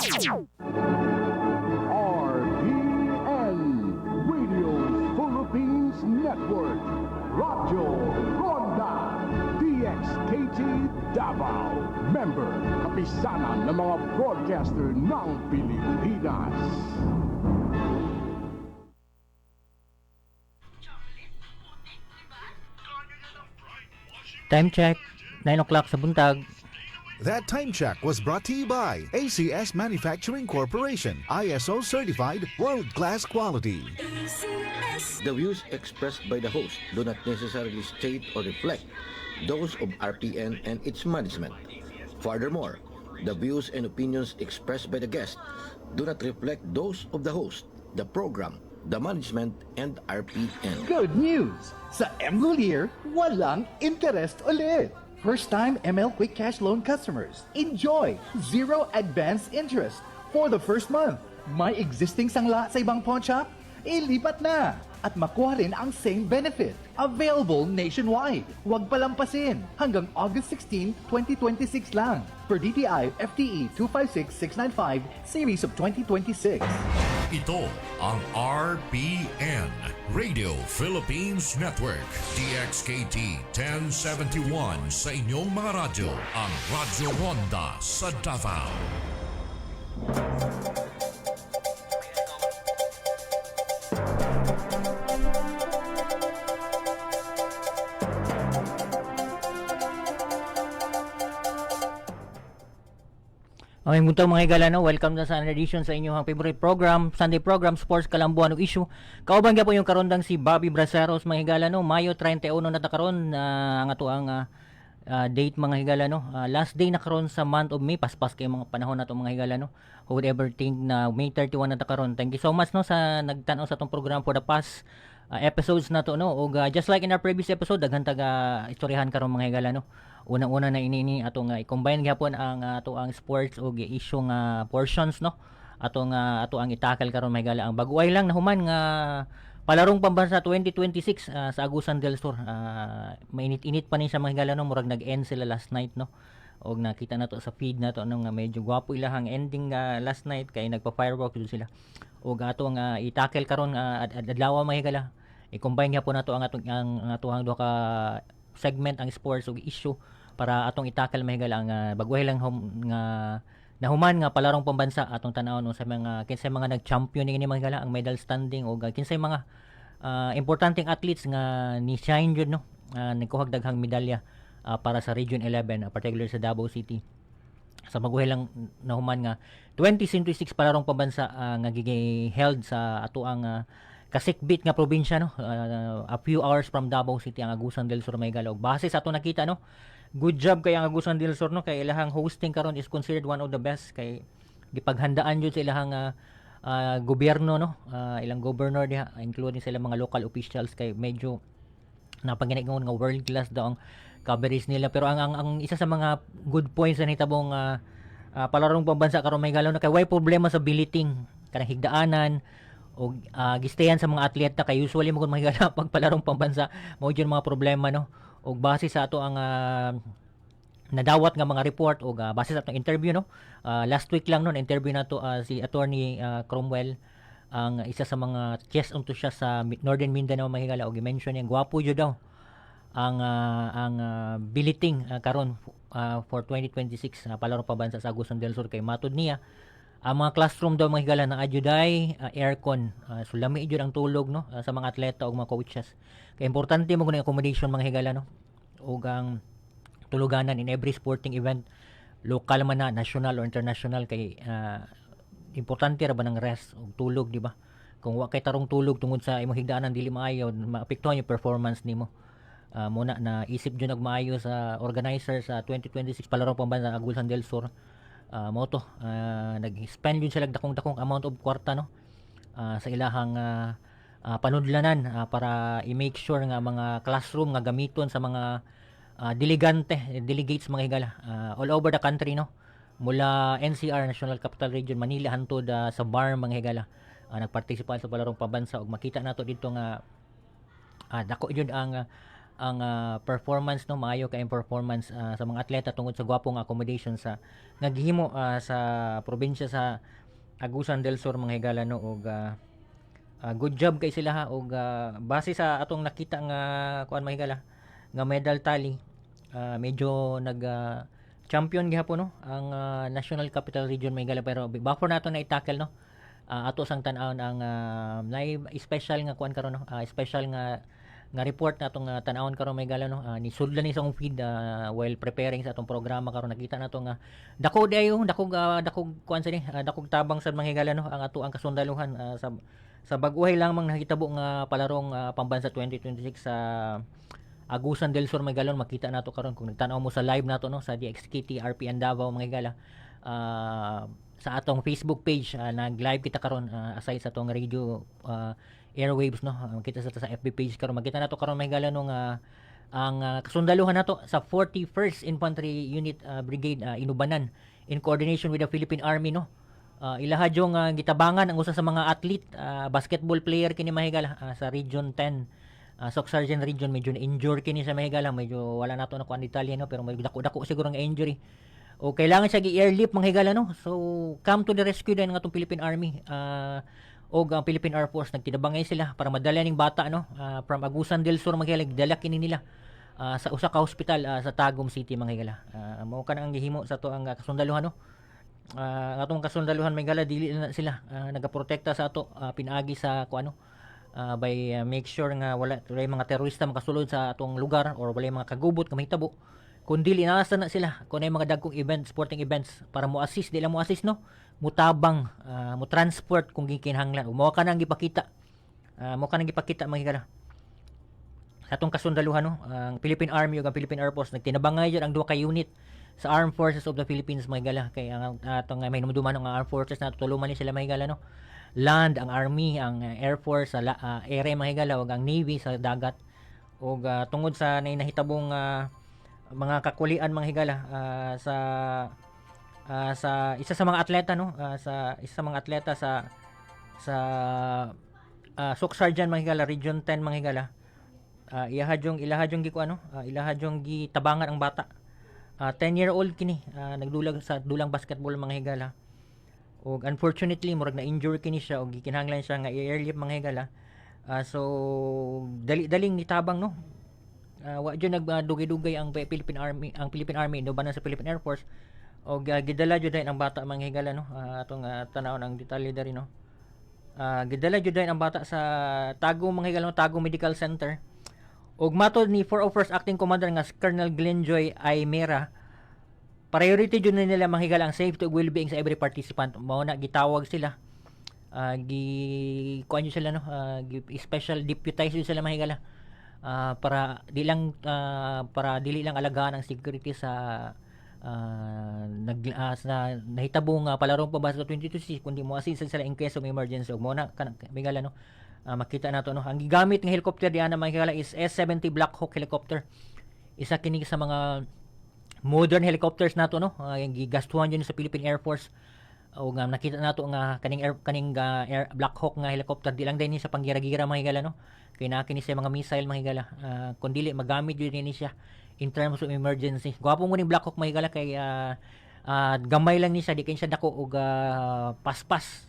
RPN Radio Philippines Network, Radyo Ronda, DXKT Davao, member, kapisanan ng mga broadcaster ng Pilipinas. Time check, 9 o'clock sa buntag. That time check was brought to you by ACS Manufacturing Corporation, ISO certified world-class quality. The views expressed by the host do not necessarily state or reflect those of RPN and its management. Furthermore, the views and opinions expressed by the guest do not reflect those of the host, the program, the management, and RPN. Good news! Sa MLear, walang interest ulit. First-time ML Quick Cash Loan customers, enjoy zero advance interest for the first month. May existing sangla sa ibang pawn shop? Ilipat na! At makuha rin ang same benefit. Available nationwide. Huwag palampasin. Hanggang August 16, 2026 lang. Per DTI FTE 256695 Series of 2026. Ito ang RPN, Radio Philippines Network, DXKT 1071 sa inyong mga radyo, ang Radyo Ronda sa Davao. Okay, buntag mga higala, no? Welcome na sa another edition sa inyong favorite program, Sunday program, Sports Kalambuan ug Issue. Kauban gyapon yung karondang si Bobby Braceros mga higala, no? Mayo 31 na karon ang ato ang date mga higala, no? Last day na karon sa month of May, paspas kay mga panahon nato mga higala, no? Who would ever think na May 31 na karon. Thank you so much, no, sa nagtan-aw sa tong program for the past episodes na to, no? Ug just like in our previous episode, daghan taga istoryahan karon mga higala, no? Unang-una na inini atong i-combine gyapon ang ato ang sports ug issue nga portions, no? Ato ang itakal karon may gala ang baguay lang nahuman nga palarong pambansa 2026 sa Agusan del Sur. Mainit-init pa ni sa mga gala, no? Murag nag-end sila last night, no? Og nakita na to sa feed na to nga medyo gwapo ilahang ending last night kay nagpa-firework dito sila. Og ato nga itakal karon adlaw mga gala. I-combine gyapon nato ang atong duha ka segment ang sports ug issue para atong itakal mahigala ang baguhay lang nga nahuman nga palarong pambansa atong tan-awon sa mga kinsay mga nag-champion ni mahigala ang medal standing ug kinsay mga importanteng athletes nga ni shine jud, no, nagkuhag daghang medalya para sa Region 11 particularly sa Davao City. Sa baguhay lang nahuman nga 2026 palarong pambansa nga held sa ato ang kasikbit nga probinsya, no, a few hours from Davao City ang Agusan del Sur may galog. Base sa ato nakita, no, good job kay ang Agusan del Sur, no, kay ilahang hosting karon is considered one of the best kay gipaghandaan jud sa ilahang gobyerno, no, ilang governor diha including sa ilang mga local officials kay medyo napaginaingon nga world class daw ang coverage nila. Pero ang isa sa mga good points na hitabong palarong pambansa karon may galaw na kay way problema sa billeting kanang higdaanan o gistayan sa mga atleta kay usually mo kung mahigala pag palarong pambansa mao jud mga problema, no, og base sa ato ang nadawat nga mga report o base sa atong interview, no, last week lang, no, interview nato si attorney Cromwell, ang isa sa mga chess enthusiast sa Northern Mindanao mahigala, og i-mention niya gwapo jud daw ang billeting karon for 2026 palarong pambansa sa Agusan del Sur kay matud niya ang mga classroom daw mga higala na ajuday aircon, so lami jud ang tulog, no, sa mga atleta ug mga coaches. Kay importante mo kuno accommodation mga higala, no, ug ang tuluganan in every sporting event, local man na, national or international, kay importante ra ba ng rest ug tulog, di ba? Kung wa kay tarong tulog tungod sa imong higdaanan dili maayo, maapektuhan yung performance nimo. Muna na isip jud og maayo sa organizer sa 2026 palarong pambansa Agusan del Sur. Mo to nag-spend yun sila dakong amount of kwarta, no, sa ilahang panudlanan para i-make sure nga mga classroom nga gamiton sa mga delegates mga higala all over the country, no, mula NCR National Capital Region Manila hantod sa BAR mga higala nagpartisipan sa palarong pambansa ug makita nato dito nga dako jud ang ang performance no maayo kay performance sa mga atleta tungod sa gwapong accommodation sa naghimo sa probinsya sa Agusan del Sur mga higala no og good job kay sila ha og base sa atong nakita nga kuan mga higala nga medal tally medyo nag champion gihapon no ang National Capital Region mga higala pero before nato na i-tackle no ato sang tan-awon ang special nga kuan karon no special nga report na atong tan-awon karon may gala no ni sudlan ni sa akong feed while preparing sa atong programa karon nakita nato nga dako dayo dakog kuan sa ni dakog tabang sa mga higala no ang ato ang kasundaluhan sa bag-uhay lang mang nakitabo nga palarong pambansa 2026 sa Agusan del Sur may galon makita nato karon kung nagtan-aw mo sa live nato no sa DXKT RPN Davao mga higala sa atong Facebook page nag-live kita karon aside sa atong radio airwaves no makita sa FB page karon makita nato karon may gala no nga ang kasundaluhan nato sa 41st Infantry Unit Brigade Inubanan in coordination with the Philippine Army no ilahadyong gitabangan ang usa sa mga athlete basketball player kini mahigala sa Region 10 Soc Sergeant Region medyo injured kini sa mahigala medyo wala nato na kuan detalye no pero may dako siguro nga injury o kailangan siya gi-airlift mga higala no so come to the rescue din ng atong Philippine Army o ang Philippine Air Force nagtinabangay sila para madala ning bata no from Agusan del Sur mga higala dala kini nila sa usa ka hospital sa Tagum City mga higala mao kana ang gihimo sa to ang kasundaluhan no atong kasundaluhan mga higala dili na sila nagaprotekta sa ato pinaagi sa kuano by make sure nga wala mga terorista makasulod sa atong lugar or wala mga kagubot nga mahitabo kundi inasa na sila kung ay mga dagkong events, sporting events para mo assist, di lang mo assist no mutabang, mo transport kung gikinahanglan mo ka nang gipakita mga higala sa atong kasundaluhan no ang Philippine Army ug ang Philippine Air Force nagtinabangay jud ang duha ka unit sa Armed Forces of the Philippines mga higala kay ang atong may hinuduman ng Armed Forces na tutulungan ni sila mga higala no land ang Army ang Air Force sa air mga higala ug ang Navy sa dagat ug tungod sa nahitabong mga kakulian mga higala sa isa sa mga atleta no sa isa sa mga atleta sa Soc Sergeant mga higala Region 10 mga higala ilahadyong gitabangan ang bata 10-year-old kini nagdulag sa dulang basketball mga higala ug unfortunately murag na injury kini siya ug gikinahanglan siya nga i-airlift mga higala so daling nitabang no wa jud nagdugay-dugay ang Philippine Army no banan sa Philippine Air Force og gidala jud ang bata mga higala no atong tan-awon ang detalye diri no gidala jud ang bata sa Tagum mga higala no Tagum Medical Center og matod ni 401st Acting Commander nga Colonel Glenjoy Aymera priority jud nila mga higala ang safety ug well-being sa every participant mao na gitawag sila kuan sila no special deputize sila mga higala para dili lang alagaan ang security sa nahitabong palarong pabasa sa 2026 kundi mo assist sila in case of emergency ug mo na migala no makita nato no ang gigamit nga helicopter diana mga higala is S-70 Black Hawk helicopter isa kini sa mga modern helicopters nato no yung gigastuhan yun sa Philippine Air Force o nga nakita nato nga kaning Black Hawk nga helicopter di lang din sa panggira-gira mga higala no kay nakini sa mga missile mga higala kun dili magamit yun ni siya in terms of emergency gwapo mo ning Black Hawk mga higala kay gamay lang ni siya di kay siya dako og paspas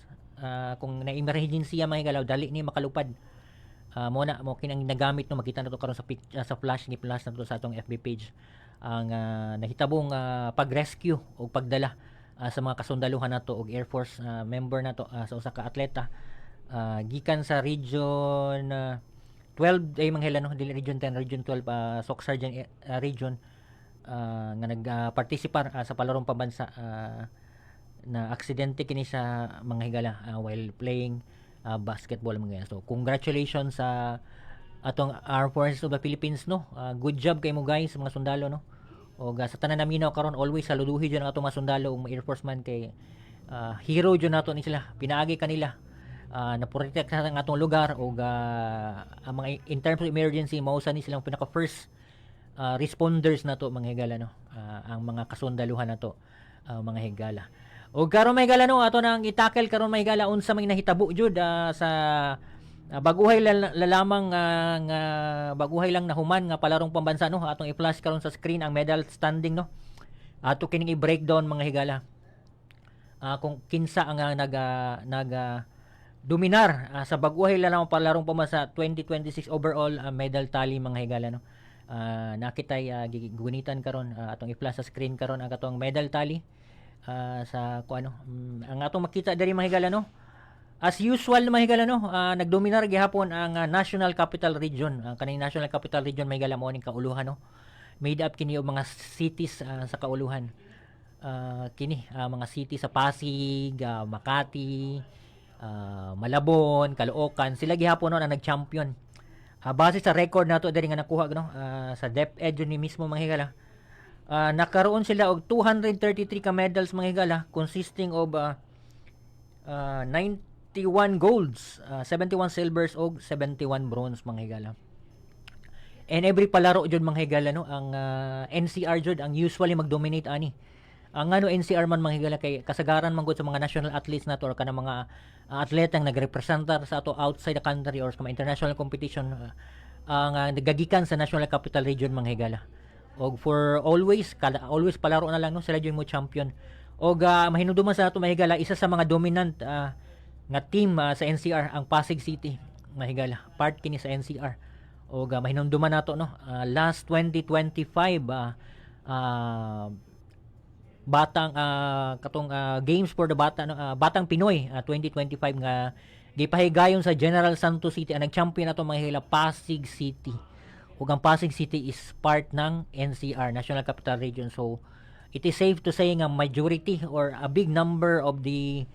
kung na emergency mga higala dali ni makalupad mo kinang nagamit no makita nato karon sa flash ni plus nato sa atong FB page ang nahitabong pag-rescue o pagdala sa mga kasundaluhan nato og Air Force member nato sa usa ka atleta gikan sa Region 12 ay mga hila no dili Region 10 Region 12 Soc Sergeant Region nga nagparticipar sa palarong pambansa na aksidente kini sa mga higala while playing basketball mga higala. So congratulations sa atong Armed Forces of the Philippines no good job kay mo guys mga sundalo no o sa tanan naminaw karon always saluduhi jud ang atong mga sundalo ug mga Air Force man kay hero jud nato ni sila pinaagi kanila na protect sa atong lugar o ang mga in terms of emergency mao sa ni silang pinaka first responders nato mga higala no ang mga kasundaluhan nato mga higala o karon mga higala no ato nang i-tackle karon mga higala unsa may nahitabo jud sa Baguhay lang na human nga palarong pambansa no, atong i-flash karon sa screen ang medal standing no. Ato kining i-breakdown mga higala. Kung kinsa ang dominar sa baguhay lang ang palarong pambansa 2026 overall medal tally mga higala no. Nakitay gigunitan karon atong i-flash sa screen karon ang katong medal tally sa kuano ang atong makita diri mga higala no. As usual mga higala no, nagdominar gihapon ang National Capital Region. Ang kaning National Capital Region mga higala mao ning kauluhan no. Made up kini og mga cities sa kauluhan. Mga cities sa Pasig, Makati, Malabon, Caloocan, sila gihapon no ang nag-champion. Base sa record nato diri nga nakuha no, sa DepEd ni mismo mga higala. Nakaroon sila og 233 ka medals mga higala consisting of 91 golds, 71 silvers og 71 bronze mga higala. And every palaro jud mga higala no, ang NCR jud ang usually mag-dominate ani. Ang NCR man mga higala kay kasagaran man gud sa mga national athletes nato or kanang mga atleta nga nagrepresentar sa ato outside the country or sa mga international competition ang nagagikan sa National Capital Region mga higala. Og for always palaro na lang no, sila jud mo champion. Og mahinumduman sa ato mga higala, isa sa mga dominant nga team sa NCR ang Pasig City mga higala. Part kini sa NCR. Og mahinumduman nato no, last 2025 batang katong games for the batang Pinoy 2025 nga gipahigayon sa General Santos City ang nag-champion nato mga higala Pasig City. Ug ang Pasig City is part ng NCR, National Capital Region. So it is safe to say nga majority or a big number of the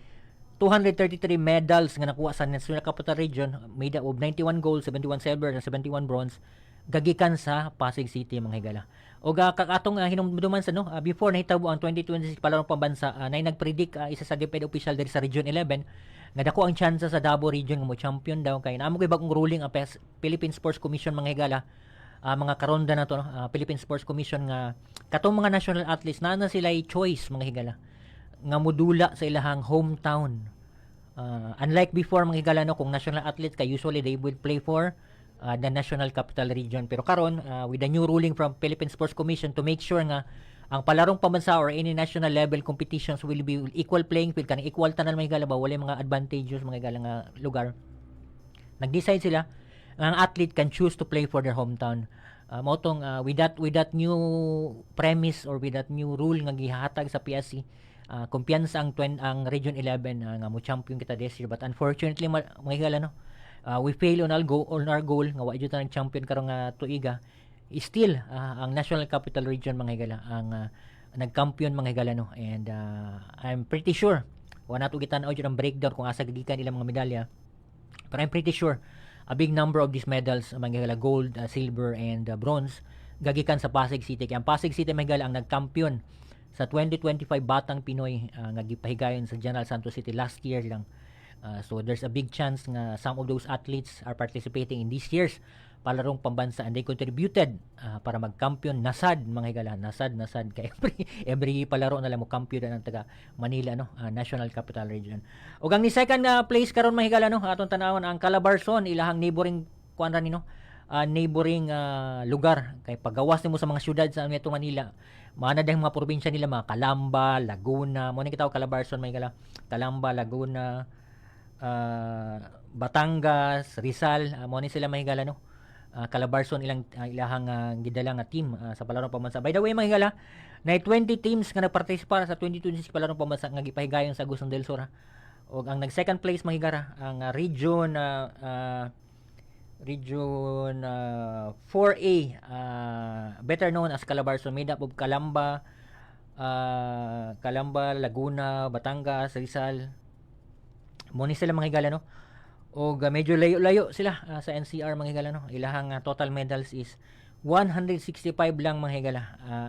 233 medals nga nakuha sa National Capital Region made up of 91 gold, 71 silver, and 71 bronze gagikan sa Pasig City mga higala. O kakatong hinumduman sa no, before nahitabo ang 2026 palarong pambansa, nay nagpredict isa sa DepEd official diri sa Region 11 nga dako ang tsansa sa Davao Region nga mo champion daw kay naamo kay bagong ruling ang Philippine Sports Commission mga higala. Mga karonda na to no, Philippine Sports Commission nga katong mga national athletes na sila choice mga higala nga modula sa ilahang hometown. Unlike before mga higala no, kung national athletes kay usually they would play for the National Capital Region. Pero karon with the new ruling from Philippine Sports Commission to make sure nga ang palarong pambansa or any national level competitions will be equal playing field, kanang equal tanan mga higala ba, wala mga advantageous mga higala nga lugar. Nag-decide sila ang athlete can choose to play for their hometown. Motong with that new premise or with that new rule nga gihatag sa PSC, kumpiyansa ang Region 11 nga mo champion kita this year, but unfortunately mga higala no, we fail on our goal nga wa jud ang champion karong tuiga. Still ang National Capital Region mga higala ang nagkampiyon mga higala no, and I'm pretty sure wa nato gitan-aw jud ang breakdown kung asa gigikan ilang mga medalya, but I'm pretty sure a big number of these medals mga higala gold, silver and bronze gagikan sa Pasig City. Kaya ang Pasig City mga higala ang nagkampiyon sa 2025 Batang Pinoy nga gipahigayon sa General Santos City last year lang. So there's a big chance nga some of those athletes are participating in this year's palarong pambansa and they contributed para magkampiyon. Nasad mga higala, nasad kay every palaro na lang mo kampiyon ng taga Manila no, National Capital Region. Ug ang ni second place karon mga higala no, atong tanawon ang Calabarzon, ilahang neighboring kuan ra ni no, neighboring lugar kay pagawas nimo sa mga syudad sa ato Manila. Mana dahil mga probinsya nila mga Calamba, Laguna, mo ni kita Calabarzon mga higala, Calamba, Laguna, Batangas, Rizal, mo ni sila mga higala no. Calabarzon ilahang gidala nga team sa palarong pambansa. By the way mga higala, na 20 teams nga nagpartisipa sa 2026 palarong pambansa nga gipahigayon sa Agusan del Sur. Og ang nag second place mga higala ang Region 4A, better known as Calabarzon, made up of Calamba, Laguna, Batangas, Rizal. Mo ni sila mga higala no. Og medyo layo-layo sila sa NCR mga higala no. Ilahang total medals is 165 lang mga higala.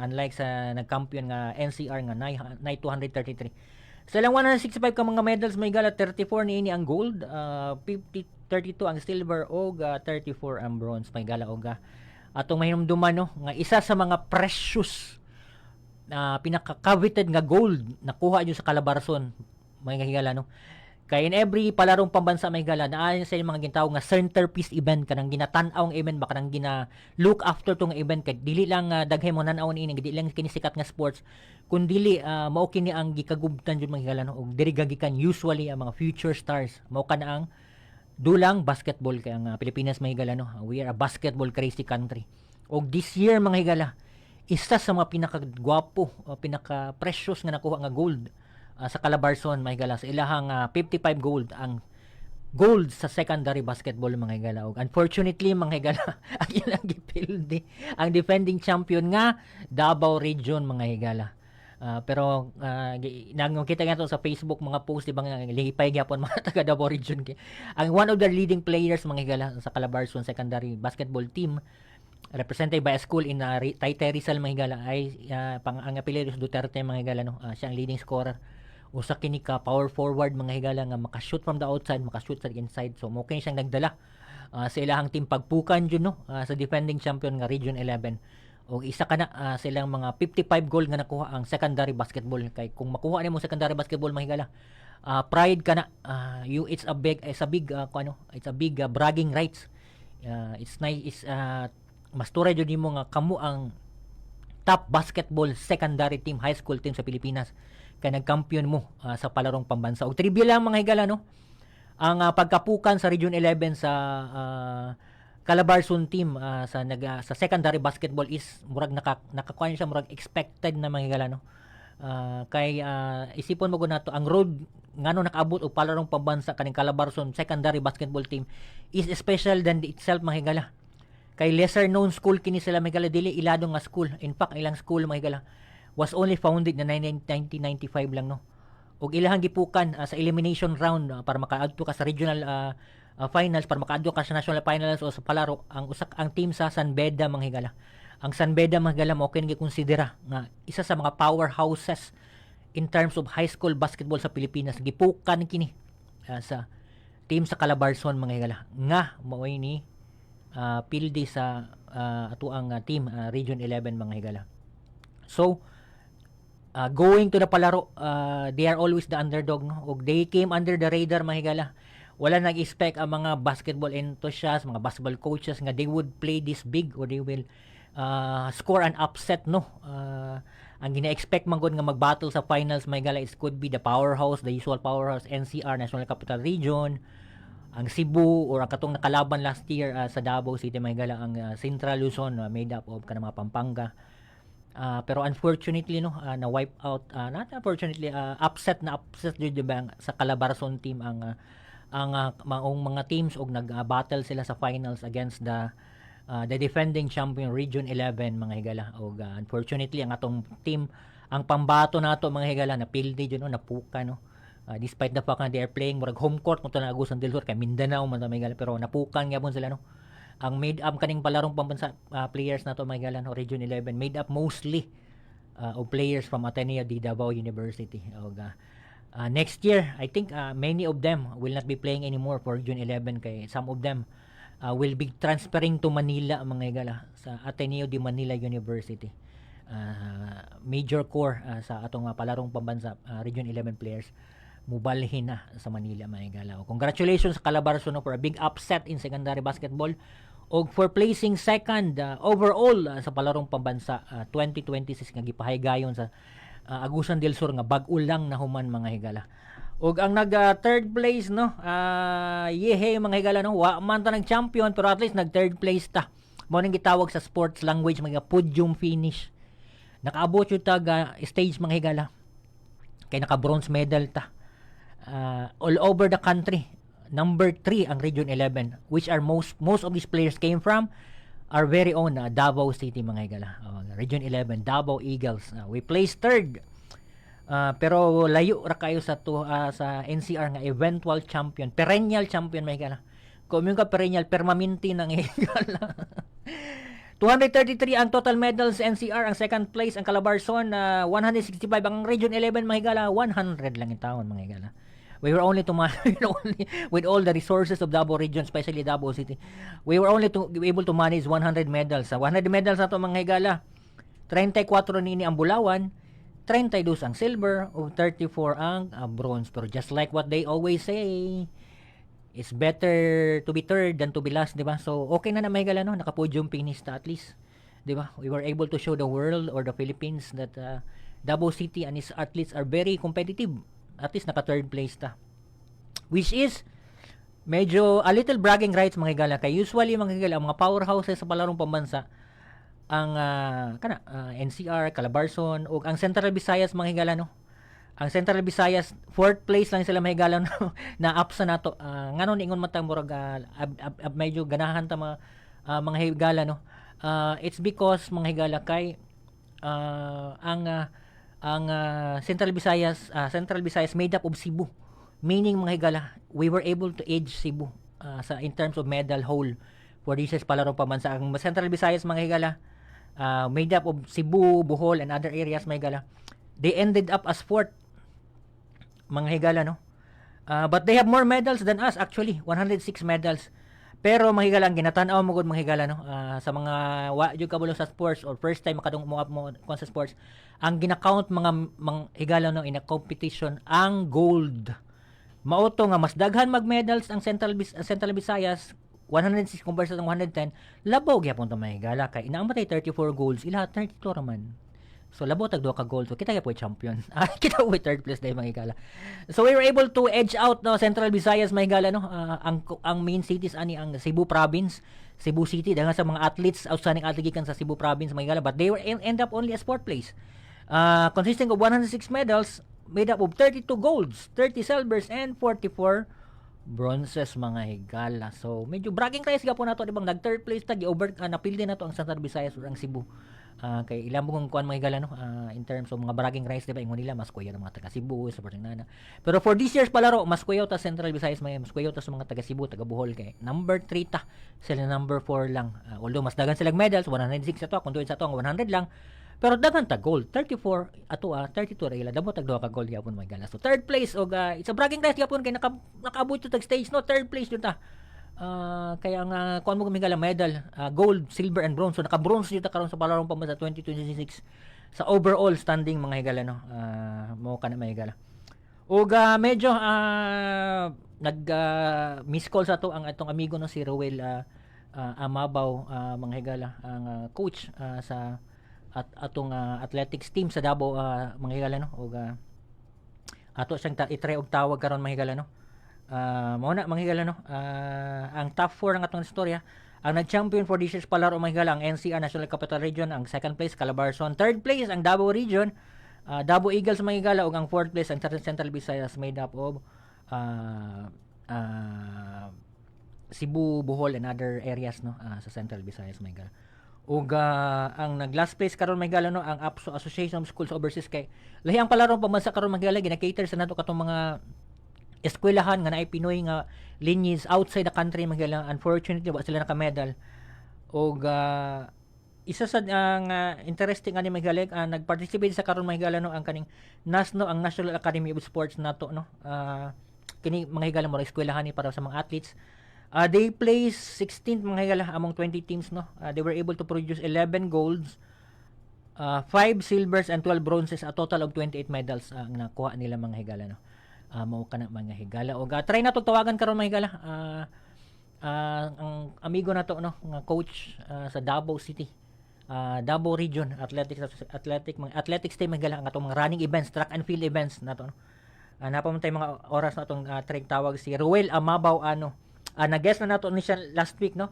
Unlike sa nagkampiyon nga NCR nga 233. Sa ilang 165 ka mga medals mga higala, 34 niini ang gold, 32 ang silver og 34 ang bronze mga higala. Og atong mahinumduman no nga isa sa mga precious pinaka-coveted nga gold nakuha jud sa Calabarzon mga higala no. Kaya in every palarong pambansa may gala, naayon sa mga gintawag nga centerpiece event, kanang ginatan-aw nga event, baka nang gina-look after tong event, kay dili lang daghay mo nan-aw ini, dili lang kinisikat nga sports, kun dili mao kini ang gikagubtan jud mga gala, no? Og diri gagikan usually ang mga future stars, mao ka na ang dulang basketball, kay ang Pilipinas mga higala, no? We are a basketball crazy country. Og this year mga higala, isa sa mga pinakagwapo, pinaka-precious nga nakuha nga gold sa Calabarzon mga higala, sa ilahang 55 gold ang gold sa secondary basketball mga higala. Og unfortunately mga higala, ang ilang gipildi ang defending champion nga Davao Region mga higala. Pero nakita nga ito sa Facebook mga post, ibang lihipay gyapon mga taga Davao Region. Ang one of the leading players mga higala sa Calabarzon secondary basketball team, represented by a school in Taytay Rizal mga higala, ay ang Apelidos Duterte mga higala, no? Siya ang leading scorer. Usa kini ka power forward mga higala nga makashoot from the outside, makashoot sa inside. So mo kini siyang nagdala sa ilahang team pagpukan jud, no? Sa defending champion nga Region 11. O isa ka na sa ilang mga 55 goal nga nakuha ang secondary basketball. Kay kung makuha nimo secondary basketball mga higala, pride ka na, it's a big bragging rights. It's nice, mas turay jud nimo nga kamo ang top basketball secondary team, high school team sa Pilipinas, kay nagkampiyon mo sa palarong pambansa. Og trivia lang mga higala, no? Ang pagkapukan sa Region 11 sa Calabarzon team sa secondary basketball is murag nakakuha siya, murag expected na mga higala, no? Kay isipon mo gud nato ang road ngano nakaabot og palarong pambansa kaning Calabarzon secondary basketball team is special than itself mga higala. Kay lesser known school kini sila mga higala, dili ilado nga school. In fact, ilang school mga higala was only founded na 1995 lang, no? Og ilahang gipukan sa elimination round para makaadto ka sa regional finals, para makaadto ka sa national finals o sa palaro, ang team sa San Beda mga higala. Ang San Beda mga higala mo kini gikonsidera nga isa sa mga powerhouses in terms of high school basketball sa Pilipinas. Gipukan kini sa team sa Calabarzon mga higala nga mao ni pildi sa atuang team Region 11 mga higala. So going to the palaro, they are always the underdog, no? Og they came under the radar mga higala. Wala nag-expect ang mga basketball enthusiasts, mga basketball coaches nga they would play this big or they will score an upset, no? Ang gina-expect man gud nga mag-battle sa finals mga higala, it could be the powerhouse, the usual powerhouse, NCR, National Capital Region, ang Cebu, or ang katong nakalaban last year sa Davao City mga higala, ang Central Luzon, made up of kanang mga Pampanga. Pero unfortunately, no, na-wipe out, not unfortunately, upset dito ba sa Calabarzon team ang mga teams, og nag-battle sila sa finals against the defending champion Region 11 mga higala. Og unfortunately ang atong team, ang pambato nato mga higala, napildi jud, no, napuka, no. Despite the fact na they are playing murag home court mo to na Agusan del Sur kay Mindanao man mga higala, pero napukan gyapon sila, no. Ang made up kaning palarong pambansa players nato mga higala, no, Region 11 made up mostly of players from Ateneo de Davao University. Og next year, I think many of them will not be playing anymore for Region 11, kay some of them will be transferring to Manila mga higala, sa Ateneo de Manila University. Major core sa atong palarong pambansa Region 11 players mubalhin na sa Manila mga higala. Congratulations sa Calabarzon, no, for a big upset in secondary basketball og for placing second overall sa palarong pambansa 2026 nga gipahigayon sa Agusan del Sur nga bag-o lang na human mga higala. Og ang nag third place, no, yehe mga higala, no, wa man ta nag champion pero at least nag third place ta. Mao ning gitawag sa sports language mga podium finish. Nakaabot yung stage mga higala, kay naka bronze medal ta. All over the country, number 3 ang Region 11, which are most of these players came from our very own Davao City mga higala. Region 11 Davao Eagles, we placed third, pero layo ra kayo sa NCR nga eventual champion, perennial champion mga higala. Kung yung ka perennial, permanente nang higala. 233 ang total medals sa NCR, ang second place ang Calabarzon, 165 ang Region 11 mga higala, 100 lang yung taon mga higala. We were only with all the resources of Davao region, especially Davao City, we were only able to manage 100 medals. 100 medals na ito mga higala, 34 nini ang Bulawan, 32 ang silver ug 34 ang bronze. Pero just like what they always say, it's better to be third than to be last, di ba? So okay na may gala no, naka-podium finish ta at least, di ba? We were able to show the world or the Philippines that Davao City and its athletes are very competitive. At least naka third place ta. Which is medyo a little bragging rights mga higala kay usually mga higala ang mga powerhouses sa palarong pambansa ang NCR, Calabarzon ug ang Central Visayas mga higala no. Ang Central Visayas fourth place lang sila mga higala no, na up sa nato. Ngano ingon matang murag medyo ganahan ta mga higala no. It's because mga higala kay ang Central Visayas made up of Cebu. Meaning mga higala, we were able to edge Cebu in terms of medal haul for this palarong pambansa. Ang Central Visayas mga higala, made up of Cebu, Bohol, and other areas mga higala, they ended up as fourth mga higala no. But they have more medals than us actually, 106 medals. Pero mga higala, ang ginatanaw mo gud mga higala no, sa mga wa jud kabulo sa sports or first time makadung mo sa sports, ang ginakount mga higala no in a competition ang gold. Mauto nga mas daghan mag-medals ang Central Visayas 106 compared sa 110, labaw gyapon ta may higala kay inaamay 34 goals ila 32 raman. So labaw tag duha ka gold. So kita gyapon champion. Kita with third place dai mga higala. So we were able to edge out no Central Visayas mga higala no. Ang main cities ani ang Cebu province, Cebu City dahil sa mga athletes outstanding athletes gikan sa Cebu province mga higala, but they were end up only as fourth place. Consisting of 106 medals made up of 32 golds, 30 silvers, and 44 bronzes mga higala. So, medyo bragging rights gapon nato, di bang nag-third place ta, gi-over, napildi na to ang Central Visayas o ang Cebu. Kay ilang mong kuan mga higala, no? In terms of mga bragging rights, di ba, ingon nila, mas kuya ng mga taga Cebu, sa Nana. Pero for this year's palaro, mas kuya ta Central Visayas, mas kuya ta sa mga taga Cebu, taga Bohol, kay number 3 ta, sila number 4 lang. Although, mas dagan silang medals, 106 sa to, kung tuwid sa to, ang 100 lang, pero daghan ta gold 34 ato 32 ra ila damo tag duha ka gold gyapon mga gala. So third place og it's a bragging rights gyapon kay nakaabot to tag stage no, third place jud ta. Kaya nga kuan mo gumigala medal gold, silver and bronze. So naka-bronze jud ta karon sa palarong pambansa 2026 sa overall standing mga higala no. Mo kana mga higala. Og medyo nag miss call sa to ang atong amigo no si Roel Amabaw mga higala ang coach sa atong athletics team sa Davao mga higala no. Og ato siyang i-try og tawag karon mga higala no. Mao na mga higala no. Ang top 4 ang atong istorya, ang nag-champion for this year's palaro mga higala ang NCR National Capital Region, ang second place Calabarzon, third place ang Davao Region, Davao Eagles mga higala, ug ang fourth place ang Central Visayas made up of Cebu, Bohol and other areas no sa Central Visayas mga higala. Ug ang nag-last place karon may higala no ang APSO Association of Schools Overseas, kay lahi ang palarong pambansa karon may higala gina-cater sa nato katong mga eskwelahan nga naay Pinoy nga lineage outside the country mga higala. Unfortunately wa sila naka-medal. Ug isa sa interesting ani mga higala nag-participate sa karon mga higala no ang kaning NASNO, ang National Academy of Sports nato no. Kini mga higala mo eskwelahan ni para sa mga athletes. They placed 16th mga higala among 20 teams no. They were able to produce 11 golds, 5 silvers and 12 bronzes, a total of 28 medals ang nakuha nila mga higala no. Mao kana mga higala. Og try na to tawagan karon mga higala. Ang amigo nato no, nga coach sa Davao City. Davao Region athletics team mga higala ang atong mga running events, track and field events nato no. Napamantay mga oras na atong tawag si Roel Amabaw ano. Nag-guest na nato ni siya last week no.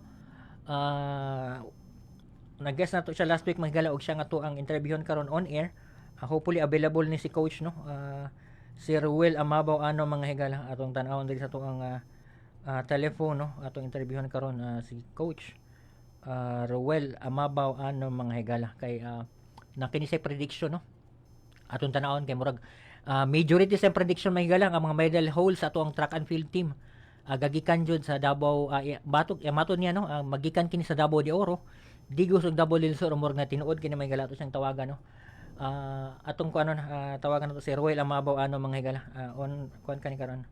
Nag-guest na to siya last week mga higala, og siya nga to ang interviewon karon on air. Hopefully available ni si coach no. Si Roel Amabaw ano mga higala, atong tan-awon diri sa to ang telephone no. Atong interviewon karon si coach Roel Amabaw ano mga higala, kay nakini sa prediction no. Atong tan-awon kay murag majority sa prediction mga higala ang mga medal haul sa ato ang track and field team. Gagikan jud sa Davao mato niya no, magikan kini sa Davao de Oro, Digos ug Davao del Sur, murag na tinuod kini may galato siyang tawagan no. Atong kuno tawagan nato si Roel Amabaw ano mga higala on kuan kani karon.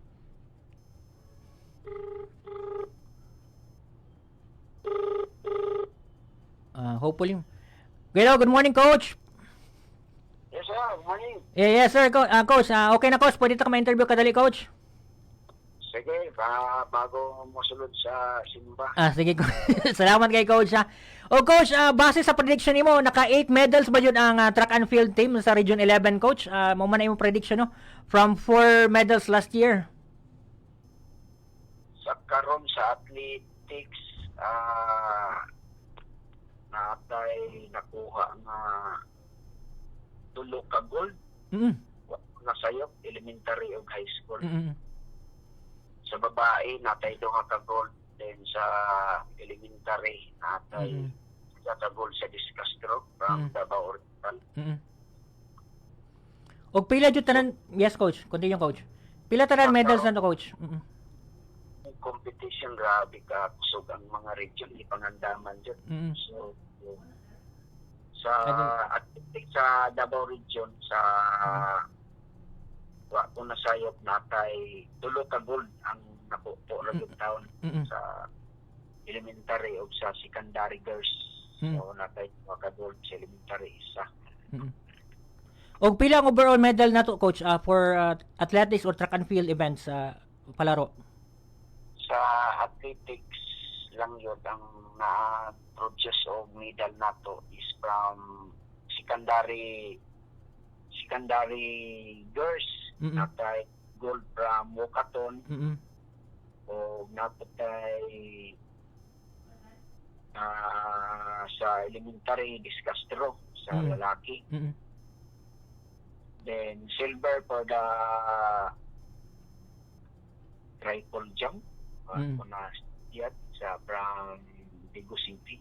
Hopefully. Hello, good morning coach. Yes sir. morning. Yes, sir. Coach, okay na, coach. Pwede ka ma-interview kadali, coach? Sige, bago masulod sa simba. Sige. Salamat kay coach, ha. O, coach, base sa prediction mo, naka 8 medals ba yun ang track and field team sa Region 11, coach? Mo man na yung prediction, no? From 4 medals last year. Sa karon sa athletics, natay nakuha nga tulo ka gold. Nasayop, elementary o high school. Sa babae, natay duha ka gold. Then sa elementary, natay ka gold sa discus throw from Davao Oriental. O pila jud tanan, yes coach, continue coach. Pila tanan medals na to, coach? Competition, grabe ka kusog ang mga region ipangandaman dyan. So sa athletics sa Davao region, sa wa ko nasayop natay tulo ka gold ang nakupo ra yung taon sa elementary o sa secondary girls. So natay tulo ka gold sa elementary isa. Og pila ang overall medal na to, coach, for athletics or track and field events sa palaro? Sa athletics lang yun ang na-produce o medal nato is from secondary girls. Natay gold from Wokaton o natay sa elementary discus throw sa lalaki. Then silver for the rifle jump. Yat sa from Digo City.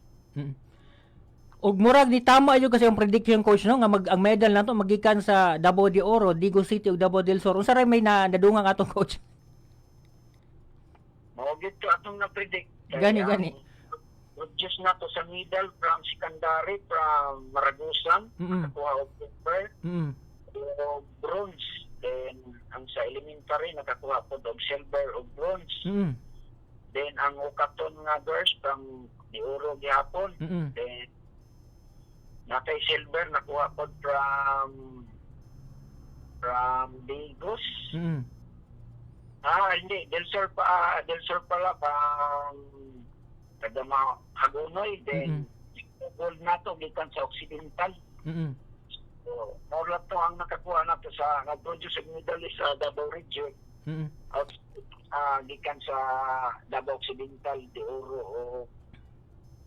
Og murag ni tama ayo kasi ang prediction, coach, no, nga ang medal nato magikan sa Davao de Oro, Digo City ug Davao del Sur. Unsa ray may nadungang atong coach? Mao gito atong na-predict. Gani. Just nato sa medal from secondary from Maragusan, nakuha og silver, o bronze. Then ang sa elementary nakakuha po og silver o bronze. Then ang Wokaton nga girls from Di Oro gihapon. Then natay silver nakuha po from Digos. Hindi, Del Sur pala pang Kadama Hagonoy. Then gold nato gikan sa Occidental. So, more to ang nakakuha nato sa nag-produce ng medalist sa Davao region. Gikan sa Davao Occidental, De Oro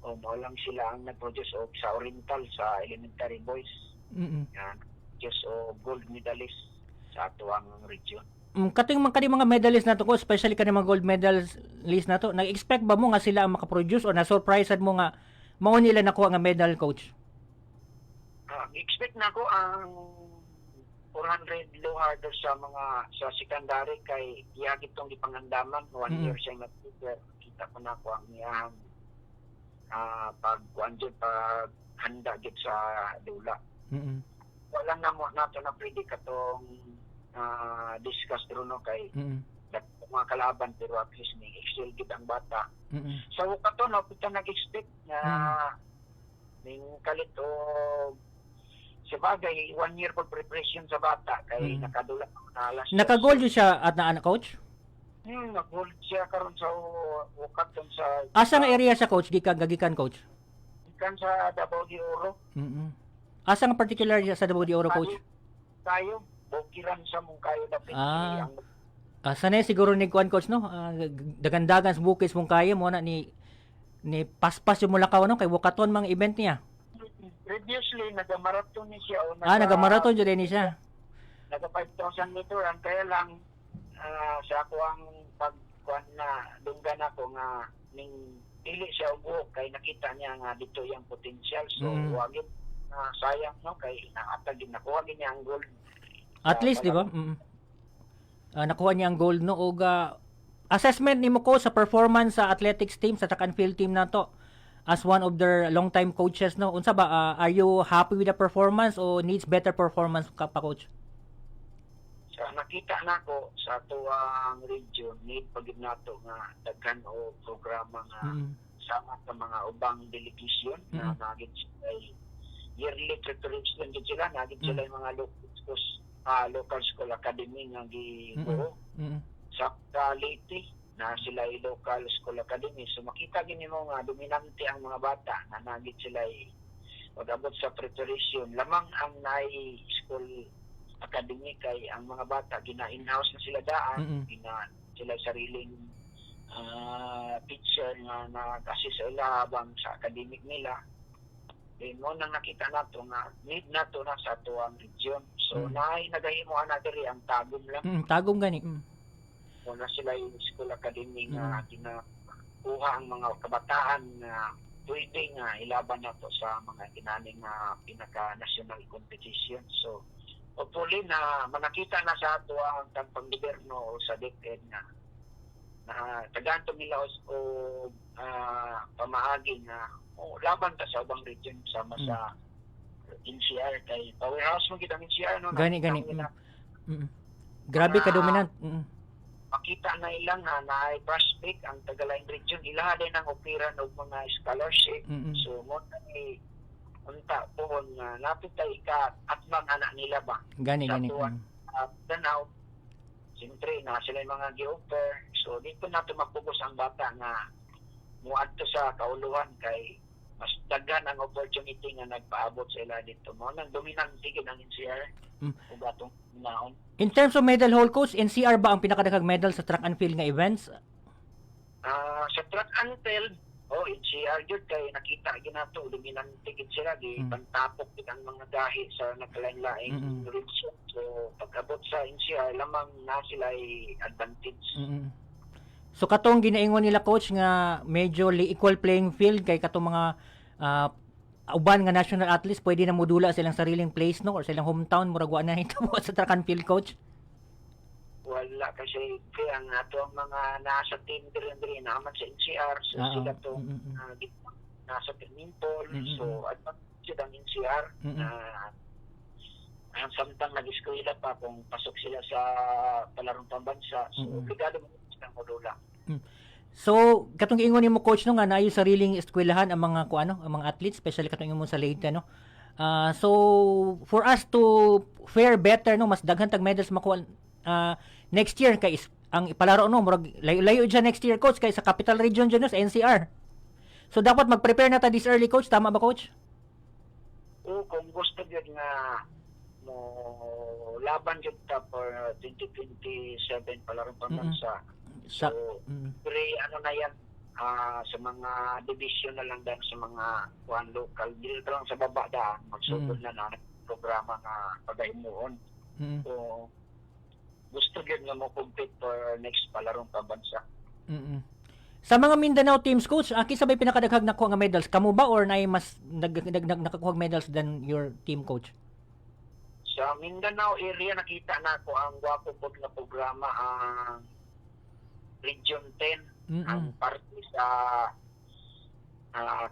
o mo lang sila ang nag-produce o sa Oriental sa elementary boys. Just gold medalist sa ato ang region. Kating mga medalist nato, ko especially kani mga gold medalist nato, nag-expect ba mo nga sila ang makaproduce o na-surprised mo nga mao nila nakuha nga medal, coach? Expect na ko ang 400 low harder sa secondary kay iyagit tong ipangandaman 1 year siya nag-prepare. Kita ko na ko ang iyang pag handa gid sa dula. Wala na mo nato na predict atong discuss no kay mga kalaban pero at least may excel gid ang bata. Sa Wokaton no kita nag-expect na ning kalit og sabagay 1 year for preparation sa bata kay nakadula na last. Naka-gold siya at na coach? Nag-gold siya karon sa Wokaton sa asa nga area sa coach gikan coach? Gikan sa Davao de Oro. Asa nga particular sa Davao de Oro, coach? Tayo bukiran sa mong kayo dapat sanay siguro ni kuan, coach, no? Dagandagan sa bukis mong kaya mo na ni paspas yung Mulakaw, no, kay Wokaton mga event niya. Previously nagamarathon ni siya nagamarathon jud ni siya. Naga 5,000 meter ang kaya lang sa ako ang pagkuan na dunggan ako nga ning dili siya ugo kay nakita niya nga dito yung potential. So wagit sayang no kay naatag din nakuha niya ang gold. At least di ba? Nakuha niya ang gold, no, og assessment nimo ko sa performance sa athletics team, sa track and field team nato as one of their long time coaches, no, unsa ba, are you happy with the performance o needs better performance pa, coach? Sa nakita nako sa tuwang region need pagid nato nga daghan o programa nga sama sa mga ubang delegation na naging yearly preparation din sila, naging sila yung mga local school academy nga giburo. Sa Leyte na sila ay local school academy. So makita gini mo nga dominante ang mga bata na nagit sila ay mag-abot sa preparation. Lamang ang nai school academy kay ang mga bata gina-in-house na sila daan, sila sariling teacher nga nag-assist sa ila habang sa academic nila. Then mo nang nakita nato nga need nato na sa ato ang region. So nagahimo na diri ang Tagum lang. Tagum gani. Muna sila yung school academy nga kinakuha ang mga kabataan na pwede nga ilaban na to sa mga ginaning pinaka-national competition. So, hopefully na manakita na sa ato ang tampang gobyerno sa DepEd na taganto nila o pamaagi na laban ta sa ubang region sama sa NCR kay powerhouse mo kita ng NCR no. Gani. Grabe ka dominant. Makita na ilang na prospect ang Tagalayang region ila din ang operan og mga scholarship. So mo ni unta pohon nga napitay ka at mga anak nila ba gani Danau siyempre na sila yung mga gi-offer. So dito nato mapokus ang bata nga muadto sa kauluhan kay mas daghan ang opportunity nga nagpaabot sa ila dito mo nang dominante gid ang NCR ug atong naon. In terms of medal haul, coach, NCR ba ang pinakadaghang medal sa track and field nga events? Sa track and field, NCR yun kay nakita ginato dominante gid sila di pantapok gid ang mga gahi sa nagkalain-laing region. So pag-abot sa NCR lamang na sila ay advantage. So katong ginaingon nila, coach, nga medyo equal playing field kay katong mga uban nga national athletes pwede na modula silang sariling place no or silang hometown murag wa na hitabo sa track and field, coach? Wala kasi kaya ang ato ang mga nasa team diri naman sa NCR so sila to nasa Pinimpol so advantage ang NCR ang samtang nag-eskwela pa kung pasok sila sa palarong pambansa so obligado mo silang modula. So, katong giingon nimo, coach, no nga naay sariling eskwelahan ang mga ang mga athletes, especially katong ingon mo sa Leyte, no. So for us to fare better, no, mas daghan tag medals makuha next year kay ang ipalaro no murag layo dyan next year, coach, kay sa capital region dyan no, sa NCR. So dapat mag-prepare na ta this early, coach, tama ba, coach? Kung gusto gyud nga mo laban gyud ta for 2027 palarong pambansa. So, ano na yan, sa mga division na lang dahil sa mga local. Dito lang sa baba daan, magsugod na programa nga pagaimuon. So, gusto yun nga mo compete for next palarong pambansa. Sa mga Mindanao teams, coach, sabay pinakadaghag nakuha nga medals? Kamo ba or naay mas nakakuha medals than your team, coach? Sa Mindanao area, nakita na ako ang gwapo po na programa ang Region 10 ang parte sa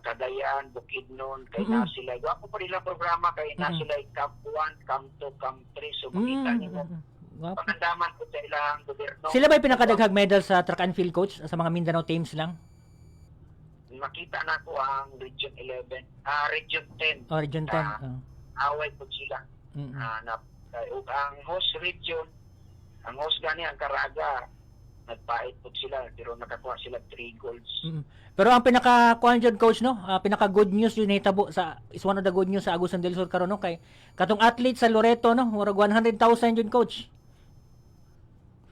Cagayan, Bukidnon, kay na sila. Gwapo pa rin programa kay na sila Camp 1, Camp 2, Camp 3. So makita niyo pangandaman po sa ilang gobyerno. Sila ba pinakadaghag medal sa track and field, coach? Sa mga Mindanao teams lang? Makita na ko ang Region 11, Region 10. Region 10. Away po sila. Ang host region, ang host gani ang Caraga, nagpait po sila pero nakakuha sila 3 golds. Pero ang pinaka-kuan dyan, coach, no, pinaka good news yun hitabo sa is one of the good news sa Agusan del Sur karon, no, kay katong athlete sa Loreto, no, murag 100,000 yun, coach.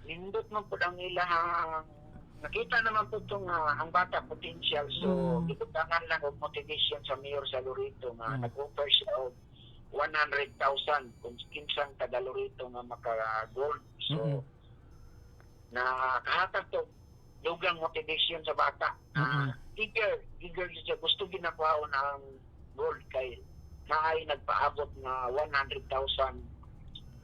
Nindot man po ang ilang nakita naman po itong ang bata potential so gibutangan lang og motivation sa mayor sa Loreto nga nag-offer siya og 100,000 kung kinsang taga Loreto nga maka-gold. So nakahatag to dugang motivation sa bata. Eager siya gusto ginakuha ang gold kay naay nagpaabot na 100,000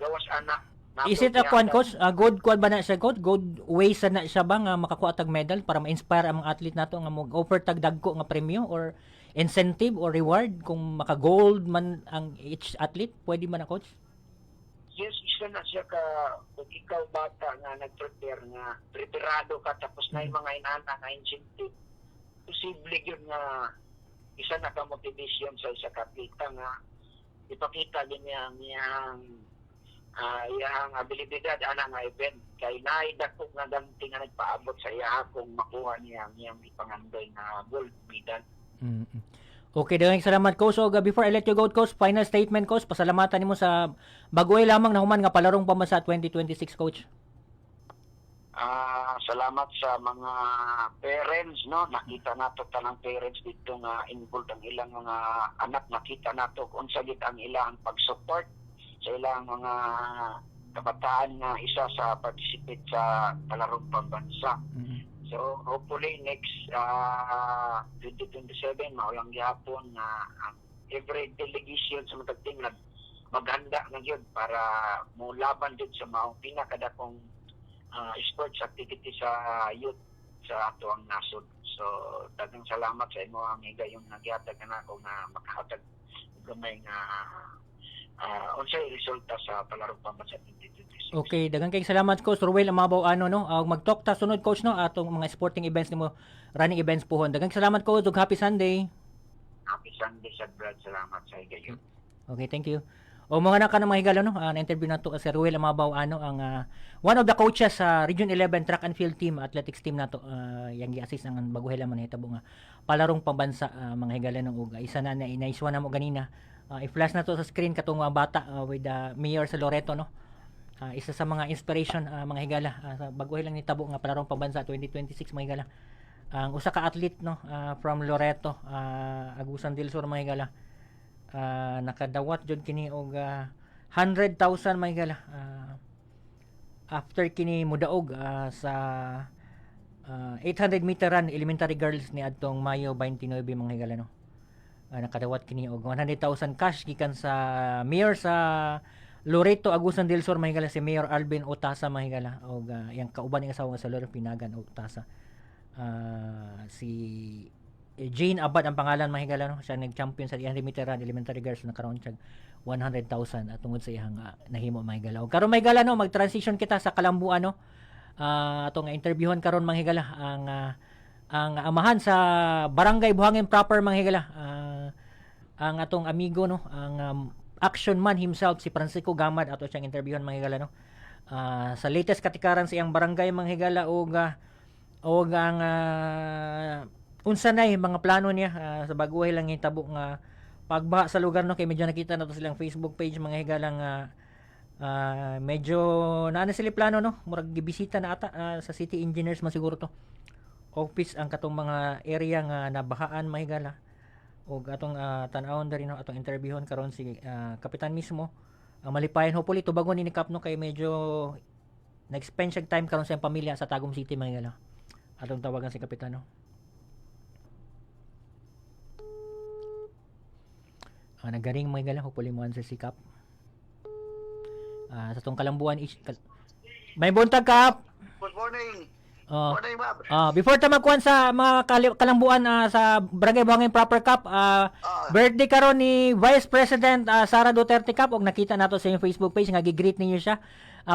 gawas anak. Is it a coach? Good kuan ba na siya, coach? Good ways na siya ba nga makakuha tag medal para ma-inspire ang mga athlete nato nga mag-offer tag dagko nga premyo or incentive or reward kung maka-gold man ang each athlete? Pwede man na, coach? Yes, isa na siya ka kung ikaw bata nga nag-prepare nga preparado ka tapos na yung mga inana nga incentive posible yun nga isa na ka motivation sa isa ka kita nga ipakita din niyang iyang abilidad ana nga event kay naay dako nga ganti nga nagpaabot sa iya kung makuha niya iyang ipangandoy na gold medal. Okay, daghang salamat coach. So before I let you go coach, final statement coach, pasalamatan nimo sa bagoy lamang na human nga palarong pambansa 2026 coach. Salamat sa mga parents, no, nakita nato tanang parents dito nga involved ang ilang mga anak, nakita nato kung sa gid ang ilang pag-support sa ilang mga kabataan nga isa sa participate sa palarong pambansa. So hopefully next 2027 maulang gyapon na every delegation sa matagting maghanda na yun para mulaban din sa maong pinakadakong sports activity sa youth sa ato ang nasod. So daghang salamat sa imo ang higayon nagyatag na ako na makahatag gamay nga unsay resulta sa palarong pambansa 2026. Okay, daghang kay salamat coach Ruel Amabaw no. Mag-talk ta sunod coach no atong mga sporting events nimo, running events pohon. Daghang salamat coach ug happy Sunday. Happy Sunday sa Brad. Salamat sa higayon. Okay, thank you. O mga naka ng mga higala no, na-interview nato si Ruel Amabaw ang one of the coaches sa Region 11 track and field team, athletics team nato, yang gi-assist ang baguhela man hitabo nga palarong pambansa mga higala ng uga. Isa na inaiswa na mo ganina. I-flash na to sa screen katong bata with the mayor sa Loreto no. Isa sa mga inspiration mga higala sa baguhelang nitabo nga palarong pambansa 2026 mga higala. Ang usa ka athlete no from Loreto, Agusan del Sur mga higala. Nakadawat jud kini og 100,000 mga higala after kini mudaog sa 800 meter run elementary girls ni adtong Mayo 29 mga higala no. Nakadawat kini og 100,000 cash gikan sa mayor sa Loreto Agusan del Sur mga higala, si Mayor Alvin Otasa mga higala og yang kauban ng asawa sa Loreto Pinagan Otasa. Si Jane Abad ang pangalan mga higala no. Siya nag-champion sa 800 meter run elementary girls na karon siya 100,000 at tungod sa iyang nahimo mga higala. Og karon mga higala no, mag-transition kita sa Kalambuan no. Atong interviewon karon mga higala ang amahan sa Barangay Buhangin proper mga higala. Ang atong amigo no, ang action man himself si Francisco Gamad ato siyang interviewon mga higala no. Sa latest katikaran sa iyang barangay mga higala og ang unsa nay mga plano niya sa baguhay lang hitabo nga pagbaha sa lugar no, kay medyo nakita nato silang Facebook page mga higala nga medyo naana sila plano no, murag gibisita na ata sa city engineers man siguro to office ang katong mga area nga nabahaan mga higala. Og atong tan-awon diri no, atong interviewon karon si kapitan mismo malipayan hopefully tubagon ni Kap no, kay medyo nag-spend siya time karon sa iyang pamilya sa Tagum City mga higala. Atong tawagan si kapitan no. Nagaring mga higala, hopefully mo answer si Kap. Sa tong Kalambuan may buntag Kap. Good morning. Morning, ma'am. Before ta magkuhan sa mga Kalambuan sa Barangay Buhangin Proper Cup, birthday karon ni Vice President Sara Duterte Cup, og nakita nato sa iyong Facebook page nga gi-greet ninyo siya.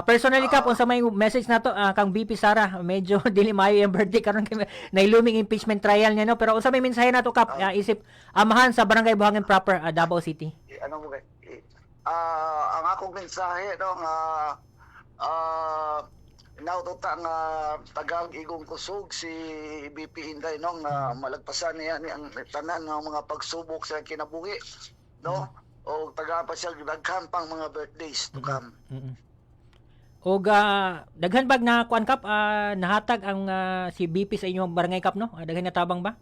Personally Cup, unsa may message nato kang BP Sara, medyo dili maayo yung birthday karon kay nailuming impeachment trial niya no, pero unsa may mensahe nato Cup isip amahan sa Barangay Buhangin Proper Davao City? Ano mo ang akong mensahe no nga naututa nga tagang igong kusog si BP Inday no nga malagpasan niya ni ang tanan nga mga pagsubok sa kinabuhi no, o taga pa siya daghan pang mga birthdays to come. Og daghan bag na kuan Kap nahatag ang si BP sa inyong barangay Kap no, daghan na tabang ba?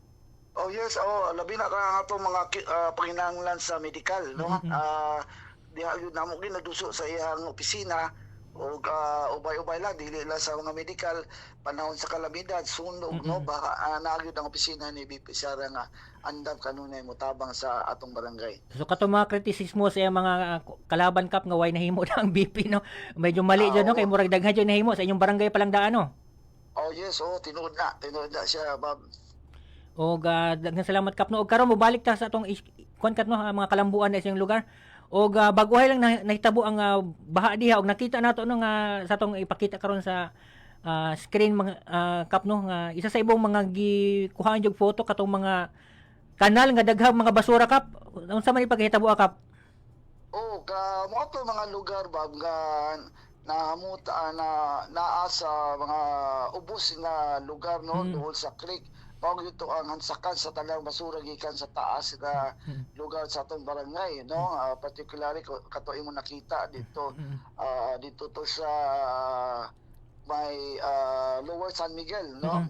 Oh yes, labi na ka ato mga panginahanglan sa medical no. Diha yun namo ginaduso sa iyang opisina og ubay-ubay lang dili lang sa mga medical panahon sa kalamidad sunog no, baka nagyud ang opisina ni BP Sara nga andam kanunay motabang sa atong barangay. So kato mga kritisismo sa mga kalaban Kap nga way nahimo na ang BP no, medyo mali dyan no, kay murag daghan dyan nahimo sa inyong barangay palang daan no. Oh yes, tinuod na siya Bob. Og daghan salamat Kap no, og karon mobalik ta sa atong kuan kat no, mga Kalambuan na sa iyong lugar. Og baguhay lang nahitabo ang baha diha, og nakita nato no nga sa atong ipakita karon sa screen mga Kap no, nga isa sa ibong mga gikuhaan jog photo katong mga kanal nga daghang mga basura Kap. Unsa man ipakahitabo Kap? Mo to mga lugar ba nga nahamuta naa sa mga ubos nga lugar no doon sa creek. Mao gyud ang hansakan sa talang basura gikan sa taas nga lugar sa atong barangay no, particularly kato imo nakita dito dito to sa may Lower San Miguel no,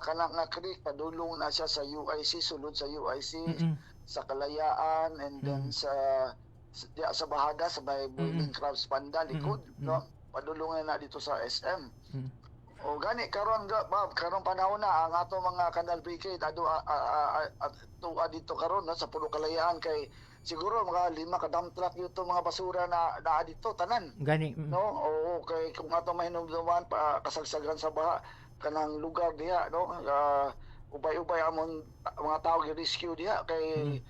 kanang nga creek padulong na siya sa UIC, sulod sa UIC, sa Kalayaan, and then sa Bahada sa may Boiling Crabs Panda likod no, padulungan na dito sa SM. O gani karon karon panahon na ang ato mga Canal Brigade tuwa dito karon no, sa Puno Kalayaan kay siguro mga 5 ka dump truck yuto mga basura na dito tanan. Gani. No, oo, kay kung ato mahinumduman pa kasagsagan sa baha kanang lugar diha no, ubay-ubay among mga tao gi-rescue diha kay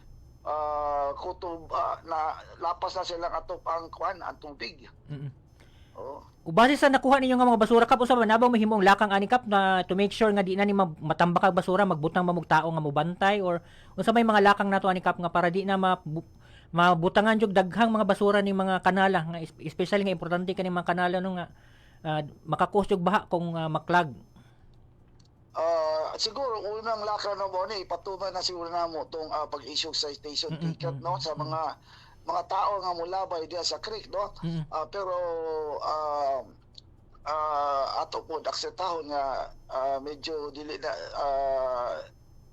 kutob na lapas na sila atop ang tubig. Oo. Ubase sa nakuha ninyo nga mga basura kap usa ba nabang mahimong lakang ani kap na to make sure nga di na ni matambak ang basura magbutang mamug tao nga mobantay, or unsa may mga lakang nato ani kap nga para di na mabutangan jud daghang mga basura ning mga kanala nga especially nga importante kani mga kanala no nga makakos jud baha kung maklag. Siguro unang laka na mo ni ipatuman na siguro na mo tong pag-issue sa station ticket no sa mga tao nga mulabay diya sa creek no. Pero ato po akseptahon nga medyo dili na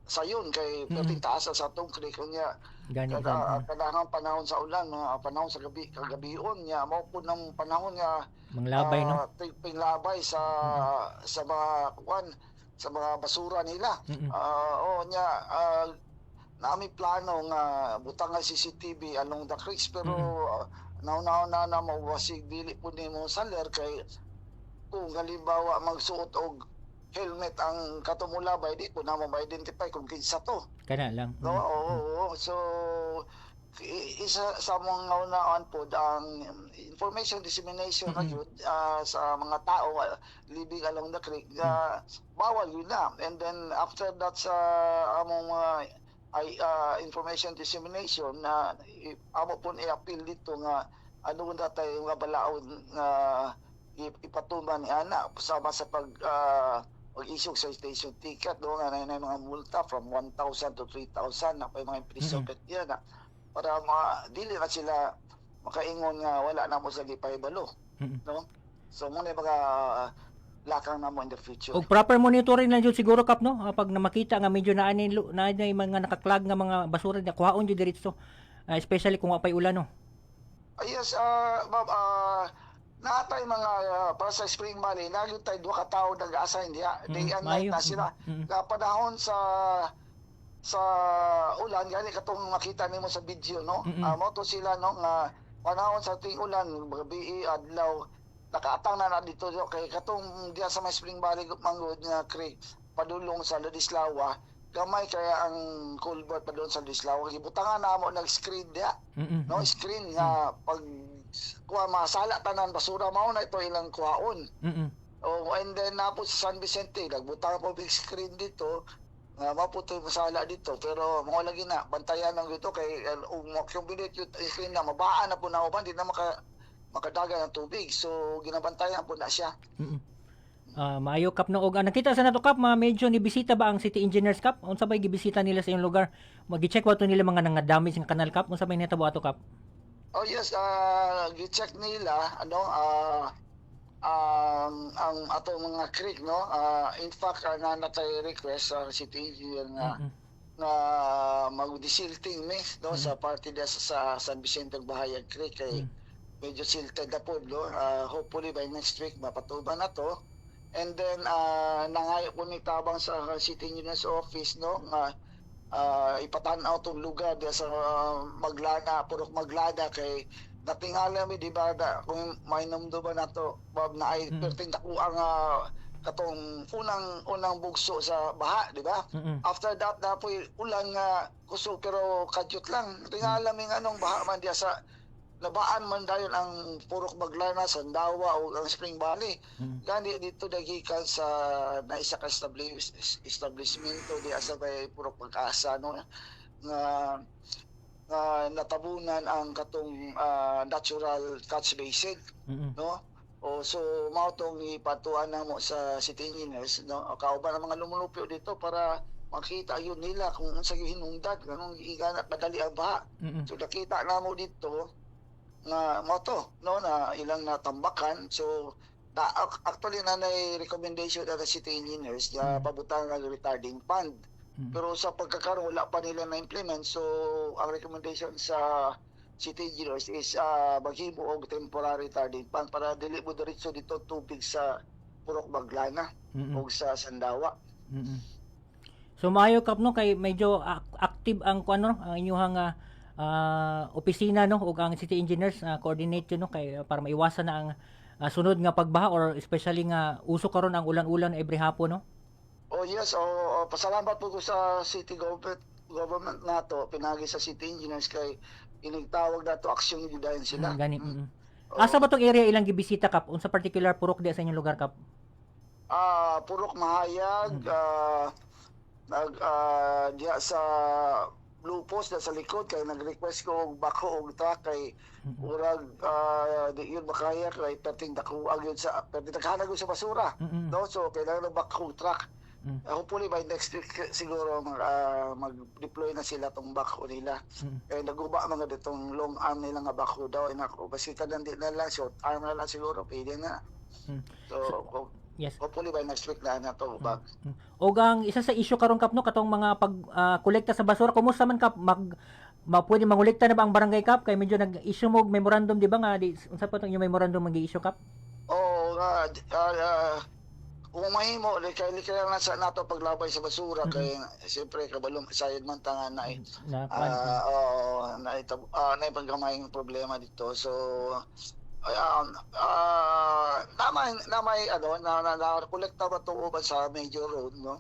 sayon kay perting taas sa atong creek nya kadagang panahon sa ulan panahon sa kagabion nya mao po ng panahon nga manglabay no, pinglabay sa mga sa mga basura nila. Nya nami plano nga butang nga CCTV along the creeks pero now na mawasig dili po nimo saler kay kung halimbawa magsuot og helmet ang katumulabay di po na ma-identify kung kinsa to. Kana lang. No, oo. So isa sa mga unaan po ang information dissemination na yun sa mga tao living along the creek bawal yun na, and then after that sa among information dissemination na amo po i-appeal dito nga ano na tayo nga balaod nga ipatuman ni ana sama sa pag-issue sa station ticket do nga na mga multa from 1,000 to 3,000 na pa mga imprisonment yan para dili na sila makaingon nga wala na mo sa gipahibalo no, so muna mga lakang na mo in the future. Og proper monitoring lang jud siguro kap no, pag makita nga medyo na mga nakaklag nga mga basura na kuhaon jud diretso, especially kung apay ulan no. Yes, natay mga para sa Spring Valley nagyud tay 2 ka tawo nag-assign diha day and night na sila panahon sa ulan gani katong makita nimo sa video no. Mao to sila no nga panahon sa ting ulan gabi adlaw nakaatang na dito kay katong diya sa may Spring Valley manggod nga creek padulong sa Ladislawa gamay kaya ang culvert pa doon sa Ladislawa gibutangan na mo nag-screen diya no, screen nga pag masala tanan basura mao na ito ilang kuhaon. And then napo sa San Vicente nagbutang po big screen dito nga maputoy masala dito pero mo lagi na bantayan lang dito kay accumulate yung screen na mabaan na po na uban di na makadagan ng tubig so ginabantayan po na siya. Maayo kap no, og nakita sa nato kap medyo ni bisita ba ang city engineers kap unsa bay gibisita nila sa iyong lugar, magi-check ba to nila mga damage ng kanal kap unsa bay nitabo ato kap? Oh yes, gi-check nila ang ato mga creek no. In fact na natay request sa city engineer nga mag-desilting no sa parte dia sa San Vicente Bahayag Creek kay medyo silted na po no. Hopefully by next week mapatuban na to. And then nangayo po ni tabang sa city engineer's office no nga ipatanaw tong lugar diya sa Maglana, Purok Maglada kay natingala mi di ba kung mainumdo ba nato Bob na ay perting dako ang katong unang bugso sa baha di ba. After that na po ulan nga kuso pero kadyot lang tingala mi anong baha man diya sa nabaan man dayon ang Purok Maglana, Sandawa o ang Spring Valley. Gani dito dagikan sa naisa ka establishmento di asa bay Purok Pag-asa no nga natabunan ang katong natural catch basin, Mm-mm. no? O so mao tong ipatuan na mo sa city engineers, no? O kauban ang mga lumulupyo dito para makita yun nila kung unsa gyud hinungdan, kanang igana kadali ang baha. Mm-mm. So nakita na mo dito nga mo to, no, na ilang natambakan. So actually na recommendation na city engineers na pabutang ang retarding fund. Pero sa pagkakaroon wala pa nila na-implement. So ang recommendation sa city engineers is maghimo og temporary retarding fund para dili mo diretso dito tubig sa Purok Baglana o sa Sandawa. Mm-mm. So maayo kap no kay medyo active ang kuno ang inyong opisina no ug ang city engineers coordinate yun no kay para maiwasan na ang sunod nga pagbaha or especially nga uso karon ang ulan-ulan every hapon no. Oh yes, pasalamat po ko sa city government nato pinagi sa city engineers kay inigtawag nato aksyon gidayon sila. Gani. Asa ba tong area ilang gibisita kap? Unsa particular purok di sa inyong lugar kap? Purok Mahayag, diha sa Lupos na sa likod kay nag-request ko og bako og truck kay urag di yun makaya kay perting dakuag yun sa perting naghanag sa basura, no? So kailangan ng bako truck. Hopefully by next week siguro mag-deploy na sila tong bako nila. Kaya naguba mga ditong long arm nila nga bako daw inako basita lang di na lang short arm na lang siguro pwede na. So yes. Hopefully by next week na to bag. Og ang isa sa issue karon kap no katong mga pag kolekta sa basura kumusta man kap pwede mangolekta na ba ang barangay kap kay medyo nag-issue mo memorandum di ba nga unsa pa tong yung memorandum mag-issue kap? Kung mahimo kaya na sa nato paglabay sa basura kay siyempre kabalong sayad man tanga na na pagkamayang problema dito. So namay kolekta ba to uban sa major road, no?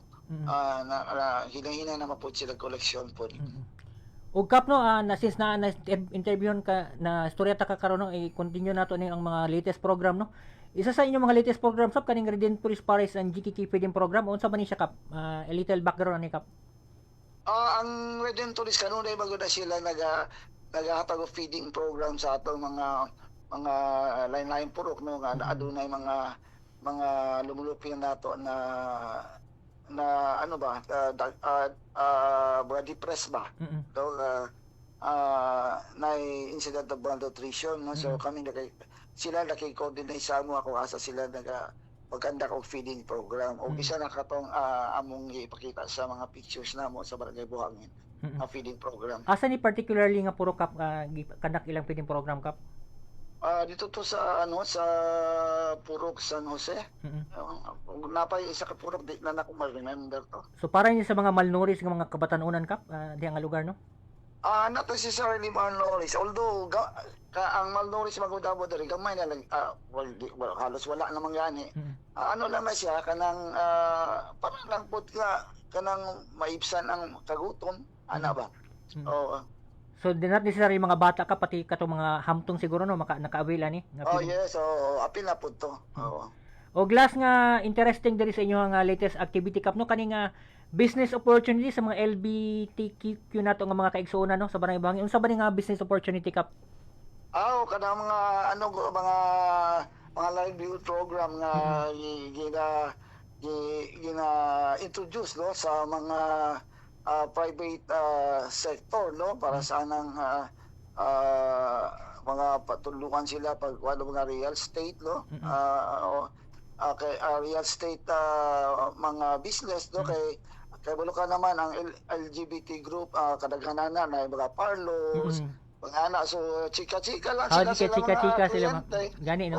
Hinahina na mapud sila collection po. Og kap no na since na interviewon ka na istorya ta ka karon no i-continue nato ni ang mga latest program no. Isa sa inyong mga latest program sab kaning Redemptorist Paris and GKK feeding program unsa ba ni siya kap? A little background ni kap. Ang Redemptorist kanunay bago na sila nagahatag og feeding program sa atong mga line purok no nga adunay mga lumulupyo nato na ano ba mga depressed ba so na incident of malnutrition no. So kami sila nakikoordinate sa amo ako asa sila pagkandak og feeding program o isa na katong among ipakita sa mga pictures namo sa Barangay Buhangin feeding program. Asa ni particularly nga puro kap kandak ilang feeding program kap? Dito to sa sa Purok San Jose. Napay isa ka purok di na ako ma-remember to. So para ni sa mga malnourished nga mga kabatanunan kap di nga lugar no? Not necessarily malnourished, although ang malnourished magudabo diri gamay na lang halos wala namang gani. Ano naman siya kanang parang lang pud kanang maibsan ang kagutom ana ba. So not necessarily mga bata ka pati katong mga hamtong siguro no naka-avail ani. Yes, apil na pud to. Og last nga interesting diri sa inyo nga latest activity kap no kani nga business opportunity sa mga LGBTQ nato nga mga kaigsuonan no sa Barangay Buhangin. Unsa ba ni nga business opportunity kap? Kada mga mga livelihood program nga gina introduce no sa mga private sector no para sa anang mga patulungan sila pag mga real estate no real estate mga business no kay bulukan naman ang LGBT group kadaghanan na mga parlos mga ana so chika-chika lang sila sila gani no.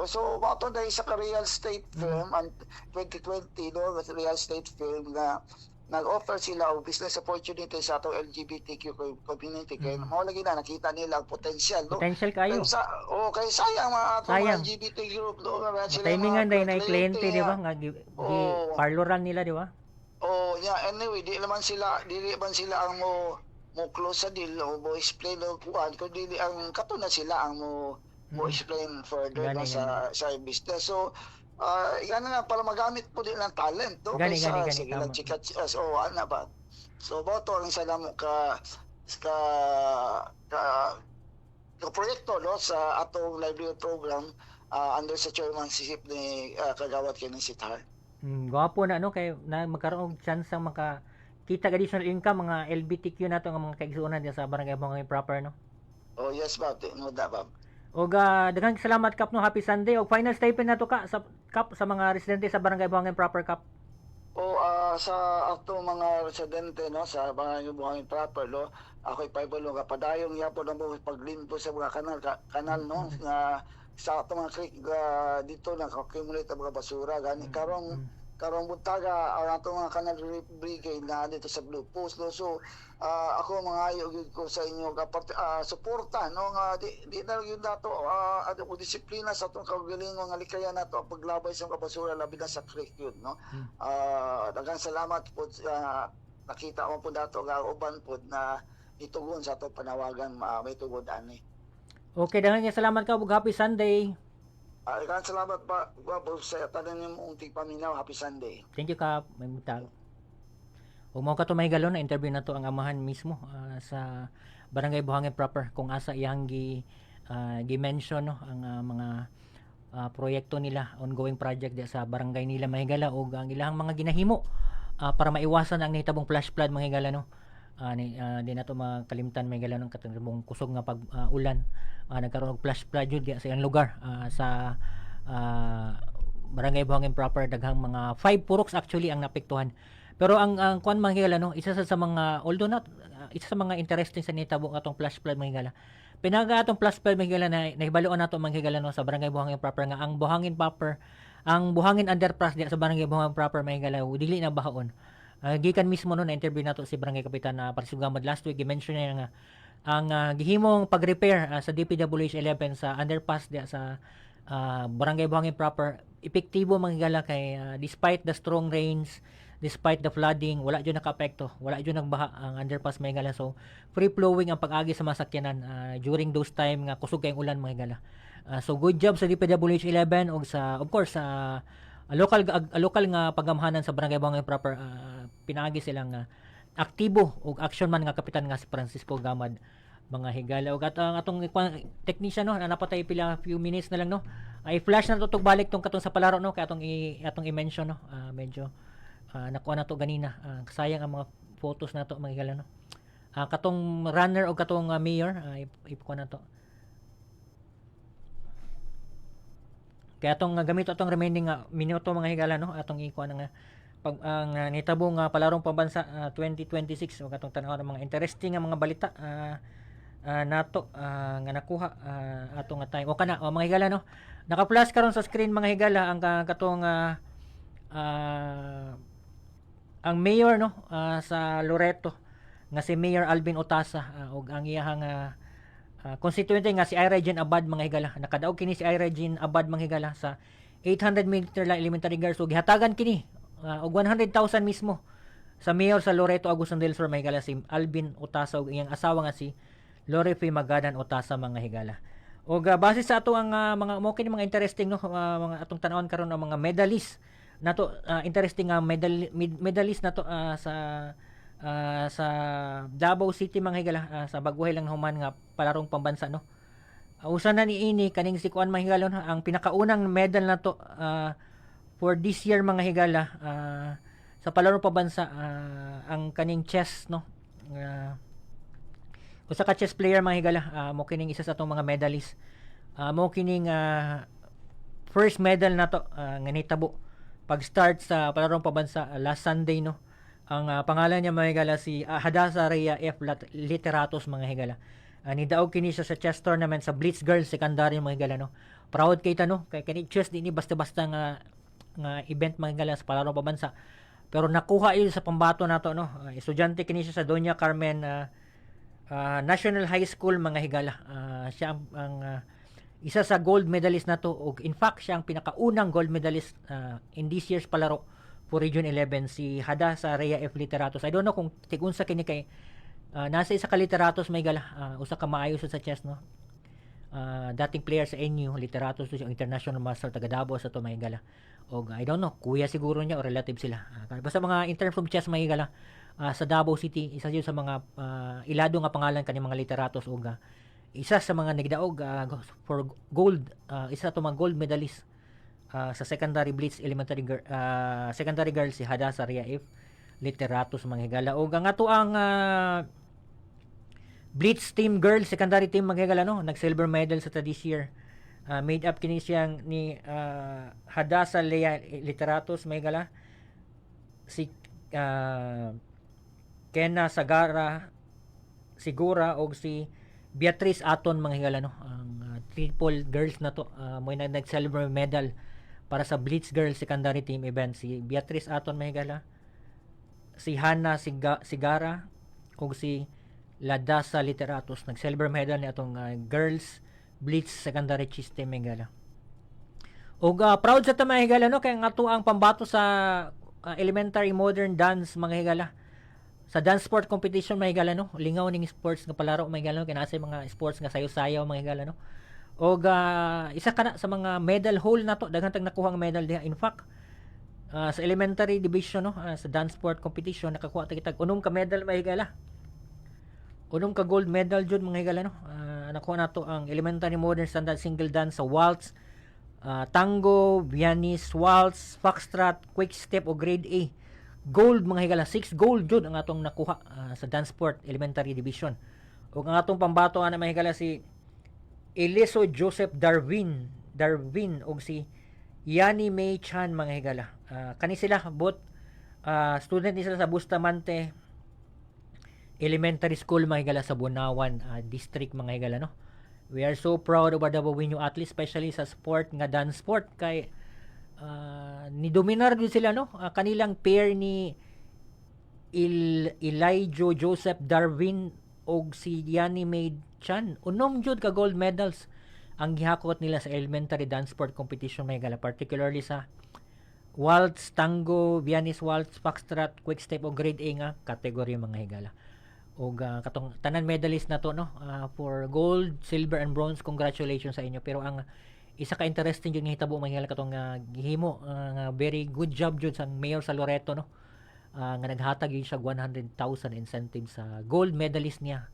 So mato dai sa real estate firm ang 2020 no real estate firm nga nag-offer sila og business opportunity sa atong LGBTQ community kay mao lagi na nakita nila ang potential no. Potential kayo. Kay sayang mga atong LGBT group no nga sila. Timingan dai na kliyente di ba nga parloran nila di ba? Anyway di man sila ang mo close sa deal o mo explain o kuan kundi ang kato na sila ang mo explain further no, sa business. So yan na para magamit po din ng talent no gani so ana ba. So boto ang isa mo ka ka ka ka proyekto no sa atong livelihood program under sa chairmanship ni Kagawad Kenny Sitar. Gwapo na kay na magkaroon og chance ang makakita additional income mga LGBTQ nato nga mga kaigsuonan diya sa barangay Buhangin proper no. Oh yes Bob, no da Bob. Og daghang salamat Kap no, happy Sunday og final statement nato ka sa Kap sa mga residente sa barangay Buhangin proper Kap. O sa ato mga residente no sa barangay Buhangin proper no, ako'y paibalo nga padayong yapon ang paglimpo sa mga kanal no nga sa ato mga creek dito naka-accumulate ang mga basura gani karong buntaga ang ato mga kanal brigade na dito sa Blue Post no. So ako mangayo gyud ko sa inyo suporta no nga di na gyud nato ano ko disiplina sa atong kaugalingon nga likayan nato ang paglabay sa mga basura labi na sa creek yun no. Daghang salamat po nakita mo po dato nga uban po na itugon sa atong panawagan may tugod ani. Okay, daghang salamat ka ug happy Sunday. Daghang salamat pa po sa tanan nimong tigpaminaw, happy Sunday. Thank you Kap, may mutag. Ug mao kato mahigalon na interview nato ang amahan mismo sa barangay Buhangin proper kung asa iyang gi-mention no ang mga proyekto nila, ongoing project di sa barangay nila mahigala ug ang ilang mga ginahimo para maiwasan ang nahitabong flash flood mahigala no. Di nato makalimtan mahigala ng katong kusog nga pag-ulan nagkaroon og flash flood jud sa ilang lugar sa barangay Buhangin proper. Daghang mga 5 puroks actually ang napektuhan. Pero ang kuan mahigala no, isa sa mga although not isa sa mga interesting sa nitabo atong flash flood mahigala. Pinaga atong flash flood mahigala na nahibaluan nato mahigala no sa barangay Buhangin proper nga ang Buhangin proper, ang Buhangin underpass diya sa barangay Buhangin proper mahigala dili na bahaon. Gikan mismo no na interview nato si barangay kapitan na Parisugamad last week, i-mention niya nga ang gihimong pag-repair sa DPWH 11 sa underpass diya sa barangay Buhangin proper epektibo manghigala kay despite the strong rains, despite the flooding, wala jud nakaapekto, wala jud nagbaha ang underpass mahigala. So free flowing ang pag-agi sa masakyanan during those time nga kusog kayong ulan mahigala. So good job sa DPWH 11 ug sa of course sa local nga pagamhanan sa barangay Buhangin proper. Pinaagi silang aktibo ug action man nga kapitan nga si Francisco Gamad mga higala ug atong technician no napatay pila few minutes na lang no ay flash na to balik tong katong sa palaro no kay atong i-mention no medyo nakuha na to ganina sayang ang mga photos na to mga higala no katong runner o katong mayor ipukuha na to kaya atong gamit atong remaining minuto mga higala no atong ikuha na nga pag ang nitabong palarong pambansa 2026 ug atong tan-aw ng mga interesting nga mga balita nato nga nakuha atong time o kana mga higala no naka-flash karon sa screen mga higala ang katong ang mayor no sa Loreto nga si Mayor Alvin Otasa ug ang iyang constituente nga si Ira Jean Abad mga higala nakadaog kini si Ira Jean Abad mga higala sa 800 meter lang elementary girls ug gihatagan kini og 100,000 mismo sa mayor sa Loreto Agustin del Sur mga higala si Alvin Otasa ug iyang asawa nga si Lorife Magadan Otasa mga higala. Og base sa ato ang mga mo kini mga interesting no mga atong tan-awon karon ang mga medalist nato interesting nga medalist nato sa Davao City mga higala sa Baguhay lang human nga palarong pambansa no. Usa na niini kaning si kuan mga higala no, ang pinakaunang medal nato for this year mga higala sa palarong pambansa ang kaning chess no. Usa ka chess player mga higala mo kining isa sa atong mga medalist mo kining first medal nato nga nitabo pag start sa palarong pambansa last Sunday no. Ang pangalan niya mga higala si Hadasa Rhea F. Literatos mga higala. Nidaog kini siya sa chess tournament sa Blitz Girls Secondary mga higala no. Proud kay ta no kay kani chess di ni basta-basta nga event mga higala sa palarong pambansa. Pero nakuha il sa pambato nato no. Estudyante kini siya sa Doña Carmen National High School mga higala. Siya ang isa sa gold medalist nato ug in fact siya ang pinakaunang gold medalist in this year's palaro for Region 11 si Hada sa Rhea F. Literatos. I don't know kung tigunsa kini kay nasa isa ka Literatos may gala usa ka maayo sa chess no. Dating player sa NU Literatos siya international master taga Davao sa to may gala. Og I don't know kuya siguro niya o relative sila. Basta mga in terms of chess may gala sa Davao City. Isa yun sa mga ilado nga pangalan kani mga literatos o isa sa mga nagdaog for gold, isa to mga gold medalist sa secondary blitz elementary secondary girl si Hadasa Ria F. Literatos mga higala. O nga to ang blitz team girl secondary team mga higala no, nag silver medal sa this year. Made up kini siyang ni Hadasa Ria Literatos mga higala, si Kena Sigura o si Beatrice Aton mga higala no, ang triple girls na to mo nag silver medal para sa blitz girl secondary team event. Si Beatrice Aton mga higala, si Hana Sigara ug si Ladasa Literatos nag silver medal ni atong girls blitz secondary system mga higala. Ug proud sa ta mga higala no, kay nga to ang pambato sa elementary modern dance mga higala. Sa dance sport competition mga higala no, lingaw ning sports nga palaro mga higala no, kay naa mga sports nga sayo-sayaw mga higala no. Og isa kana sa mga medal haul nato, daghan tag nakuha ang medal diha. In fact, sa elementary division no, sa dance sport competition nakakuha ta kitag unom ka medal mga higala. Unom ka gold medal jud mga higala no. Nakuha nato ang elementary modern standard single dance sa waltz, tango, Viennese waltz, foxtrot, quick step o grade A. Gold mga higala, 6 gold jud ang atong nakuha sa dance sport elementary division. Ug ang atong pambato ana mga higala si Eliso Joseph Darwin ug si Yani May Chan mga higala. Kani sila both student ni sila sa Bustamante Elementary School mga higala sa Bunawan district mga higala no. We are so proud of our Davaoeño athletes, especially sa sport nga dance sport kay ni dominar din sila no. Kanilang pair ni Elijah Joseph Darwin og si Yani May Chan, unom jud ka gold medals ang gihakot nila sa elementary dance sport competition mga higala, particularly sa waltz, tango, Viennese waltz, foxtrot, quick step o grade A nga category mga higala. O katong tanan medalist na to no, for gold, silver and bronze, congratulations sa inyo. Pero ang isa ka interesting jud nga hitabo mga higala katong gihimo nga very good job jud sa mayor sa Loreto no, nga naghatag yun siya 100,000 incentive sa gold medalist niya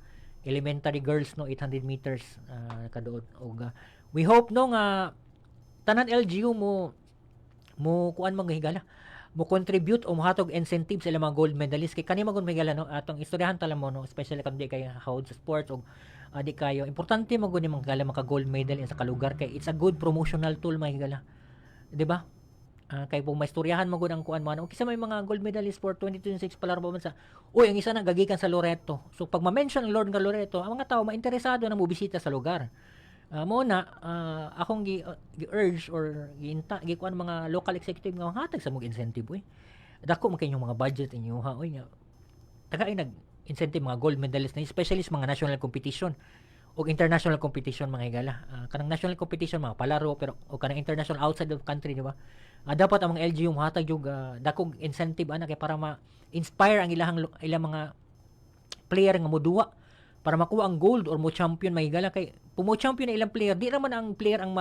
elementary girls no, 800 meters kaduot. Og we hope no nga tanan LGU mo kuan mga higala, mo contribute o mohatog incentive sa ilang mga gold medalist kay kani magun mga higala no, atong istoryahan tala mo no, especially kung di kayo hawod sa sports o di kayo importante magun ni mga higala maka gold medal sa kalugar kay it's a good promotional tool mga higala, di ba? Kay kung maistoryahan mo gud ang kuan mo ano, kisa may mga gold medalist for 2026 palaro pa man sa ang isa na gagikan sa Loreto. So pag ma-mention ang Lord nga Loreto, ang mga tao mainteresado na mo bisita sa lugar. Mo na akong gi-urge or gi-kuan mga local executive nga hatag sa mong incentive dako man kayong mga budget inyo ha nga tagay nag-incentive mga gold medalist na especially sa mga national competition o international competition mga higala. Kanang national competition mga palaro pero o kanang international outside of country di ba? Dapat ang mga LGU mohatag yung dakong incentive ana kay para ma-inspire ang ilang mga player nga moduwa para makuha ang gold or mo champion mga higala. Kay pumo champion na ilang player di naman ang player ang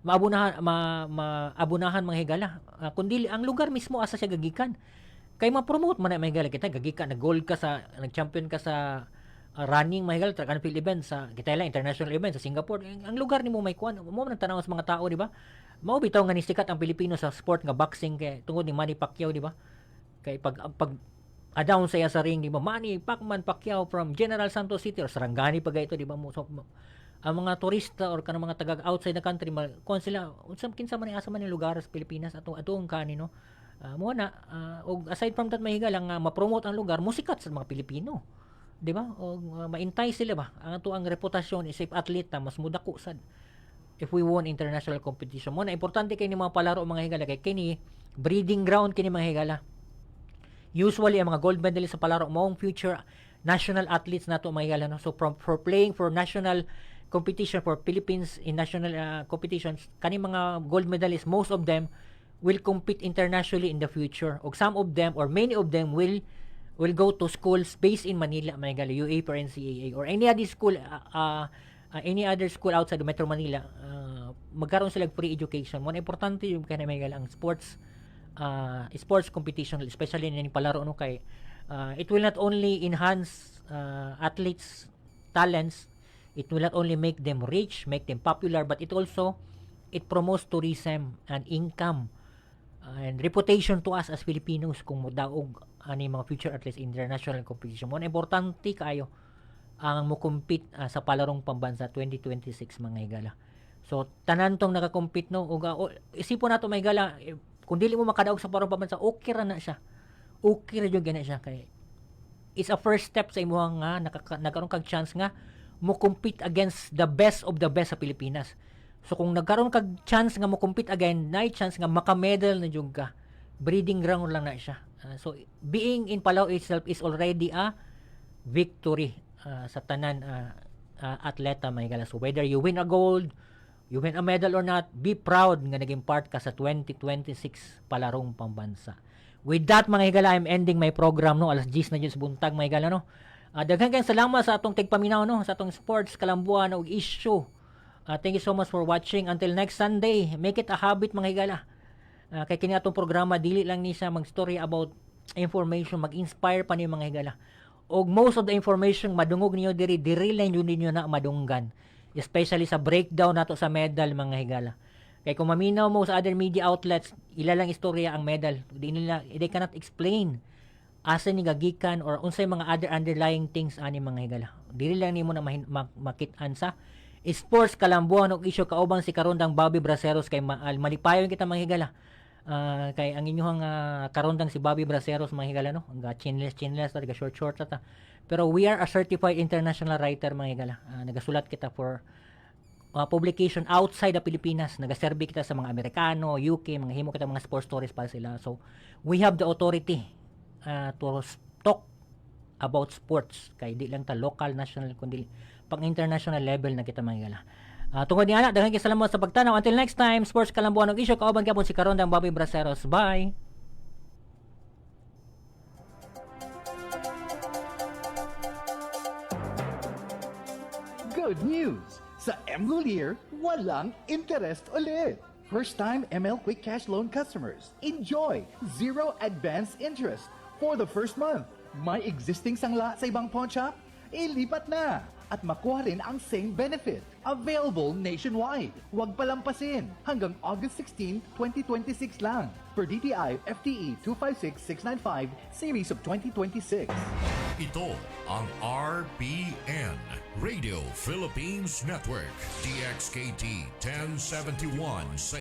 maabunahan mga higala, kundi ang lugar mismo asa siya gagikan. Kay ma-promote man na mga higala kita gagikan nag-gold ka sa nag-champion ka sa running mga higala, track and field event sa kita lang international event sa Singapore, ang lugar nimo may kuan mo man tanaw sa mga tao di ba? Mao bitaw nga nisikat ang Pilipino sa sport nga boxing kay tungod ni Manny Pacquiao di ba? Kay pag down sa iya sa ring di ba, Manny Pacquiao from General Santos City or Sarangani pag ito di ba mo, so, ang mga turista or kanang mga taga outside the country kon sila unsam kinsa man asa man yung lugar sa Pilipinas atong kanino mo na og aside from that mahiga lang ma-promote ang lugar musikat sa mga Pilipino di ba, o maintay sila ba ang ato ang reputasyon isip athlete mas mudako sad if we won international competition mo na importante kay ni mga palaro mga higala kay kini breeding ground kini mga higala. Usually ang mga gold medalist sa palaro maong future national athletes nato mga higala no? So for playing for national competition for Philippines in national competitions kani mga gold medalists most of them will compete internationally in the future og some of them or many of them will go to schools based in Manila mga higala, UAP or NCAA or any other school any other school outside of Metro Manila. Magkaroon sila free education mo na importante yung kaya may ang sports competition especially ning palaro no kay It will not only enhance athletes' talents, it will not only make them rich, make them popular, but it promotes tourism and income and reputation to us as Filipinos kung modaog ani mga future athletes in international competition. Mo importante kayo ang mo-compete sa palarong pambansa 2026 mga higala. So tanan tong naka-compete no ug isipon nato mga higala, kung dili mo makadaog sa palarong pambansa, okay ra na siya. Okay ra jud gani siya kay it's a first step sa imuha nga nagkaroon kag chance nga mo compete against the best of the best sa Pilipinas. So kung nagkaroon kag chance nga mo compete again, na chance nga maka-medal na jud ka. Breeding ground lang na siya. So being in Palau itself is already a victory sa tanan atleta may gala. So whether you win a gold, you win a medal or not, be proud nga naging part ka sa 2026 palarong pambansa. With that mga higala, I'm ending my program no. Alas 10 na dyan sa buntag mga higala no. Daghan kayong salamat sa atong tigpaminaw no, sa atong sports kalambuan og issue. Thank you so much for watching. Until next Sunday, make it a habit mga higala. Kay kini atong programa dili lang ni sa mag-story about information, mag-inspire pa ni mga higala. Og most of the information madungog niyo diri lang yun ninyo na madunggan. Especially sa breakdown nato sa medal mga higala. Kaya kung maminaw mo sa other media outlets, ilalang istorya ang medal. They cannot explain asa ni gagikan or unsay mga other underlying things ani mga higala. Dili lang nimo na makit-an sa sports kalambuan og isyu kaubang si karondang Bobby Braceros kay malipayon kita mga higala. Kay ang inyong karondang si Bobby Braceros mga higala no. Ang chinless taga short ta. Pero we are a certified international writer mga higala. Nagasulat kita for publication outside the Pilipinas. Nagaserbi kita sa mga Amerikano, UK, mga himo kita mga sports stories para sila. So, we have the authority to talk about sports. Kay di lang ta local, national, kundi pang international level na kita mga higala. Tungod niya, daghang salamat sa pagtanaw. Until next time, sports kalambuan og isyu kauban gyapon si karondang Bobby Braceros. Bye. Good news! Sa Mgulier, walang interest ulit. First-time ML Quick Cash Loan customers, enjoy zero advance interest for the first month. May existing sangla sa ibang pawn shop? Ilipat na! At makuha rin ang same benefit. Available nationwide. Huwag palampasin. Hanggang August 16, 2026 lang. Per DTI FTE 256695 Series of 2026. Ito ang RBN, Radio Philippines Network, DXKT 1071 sa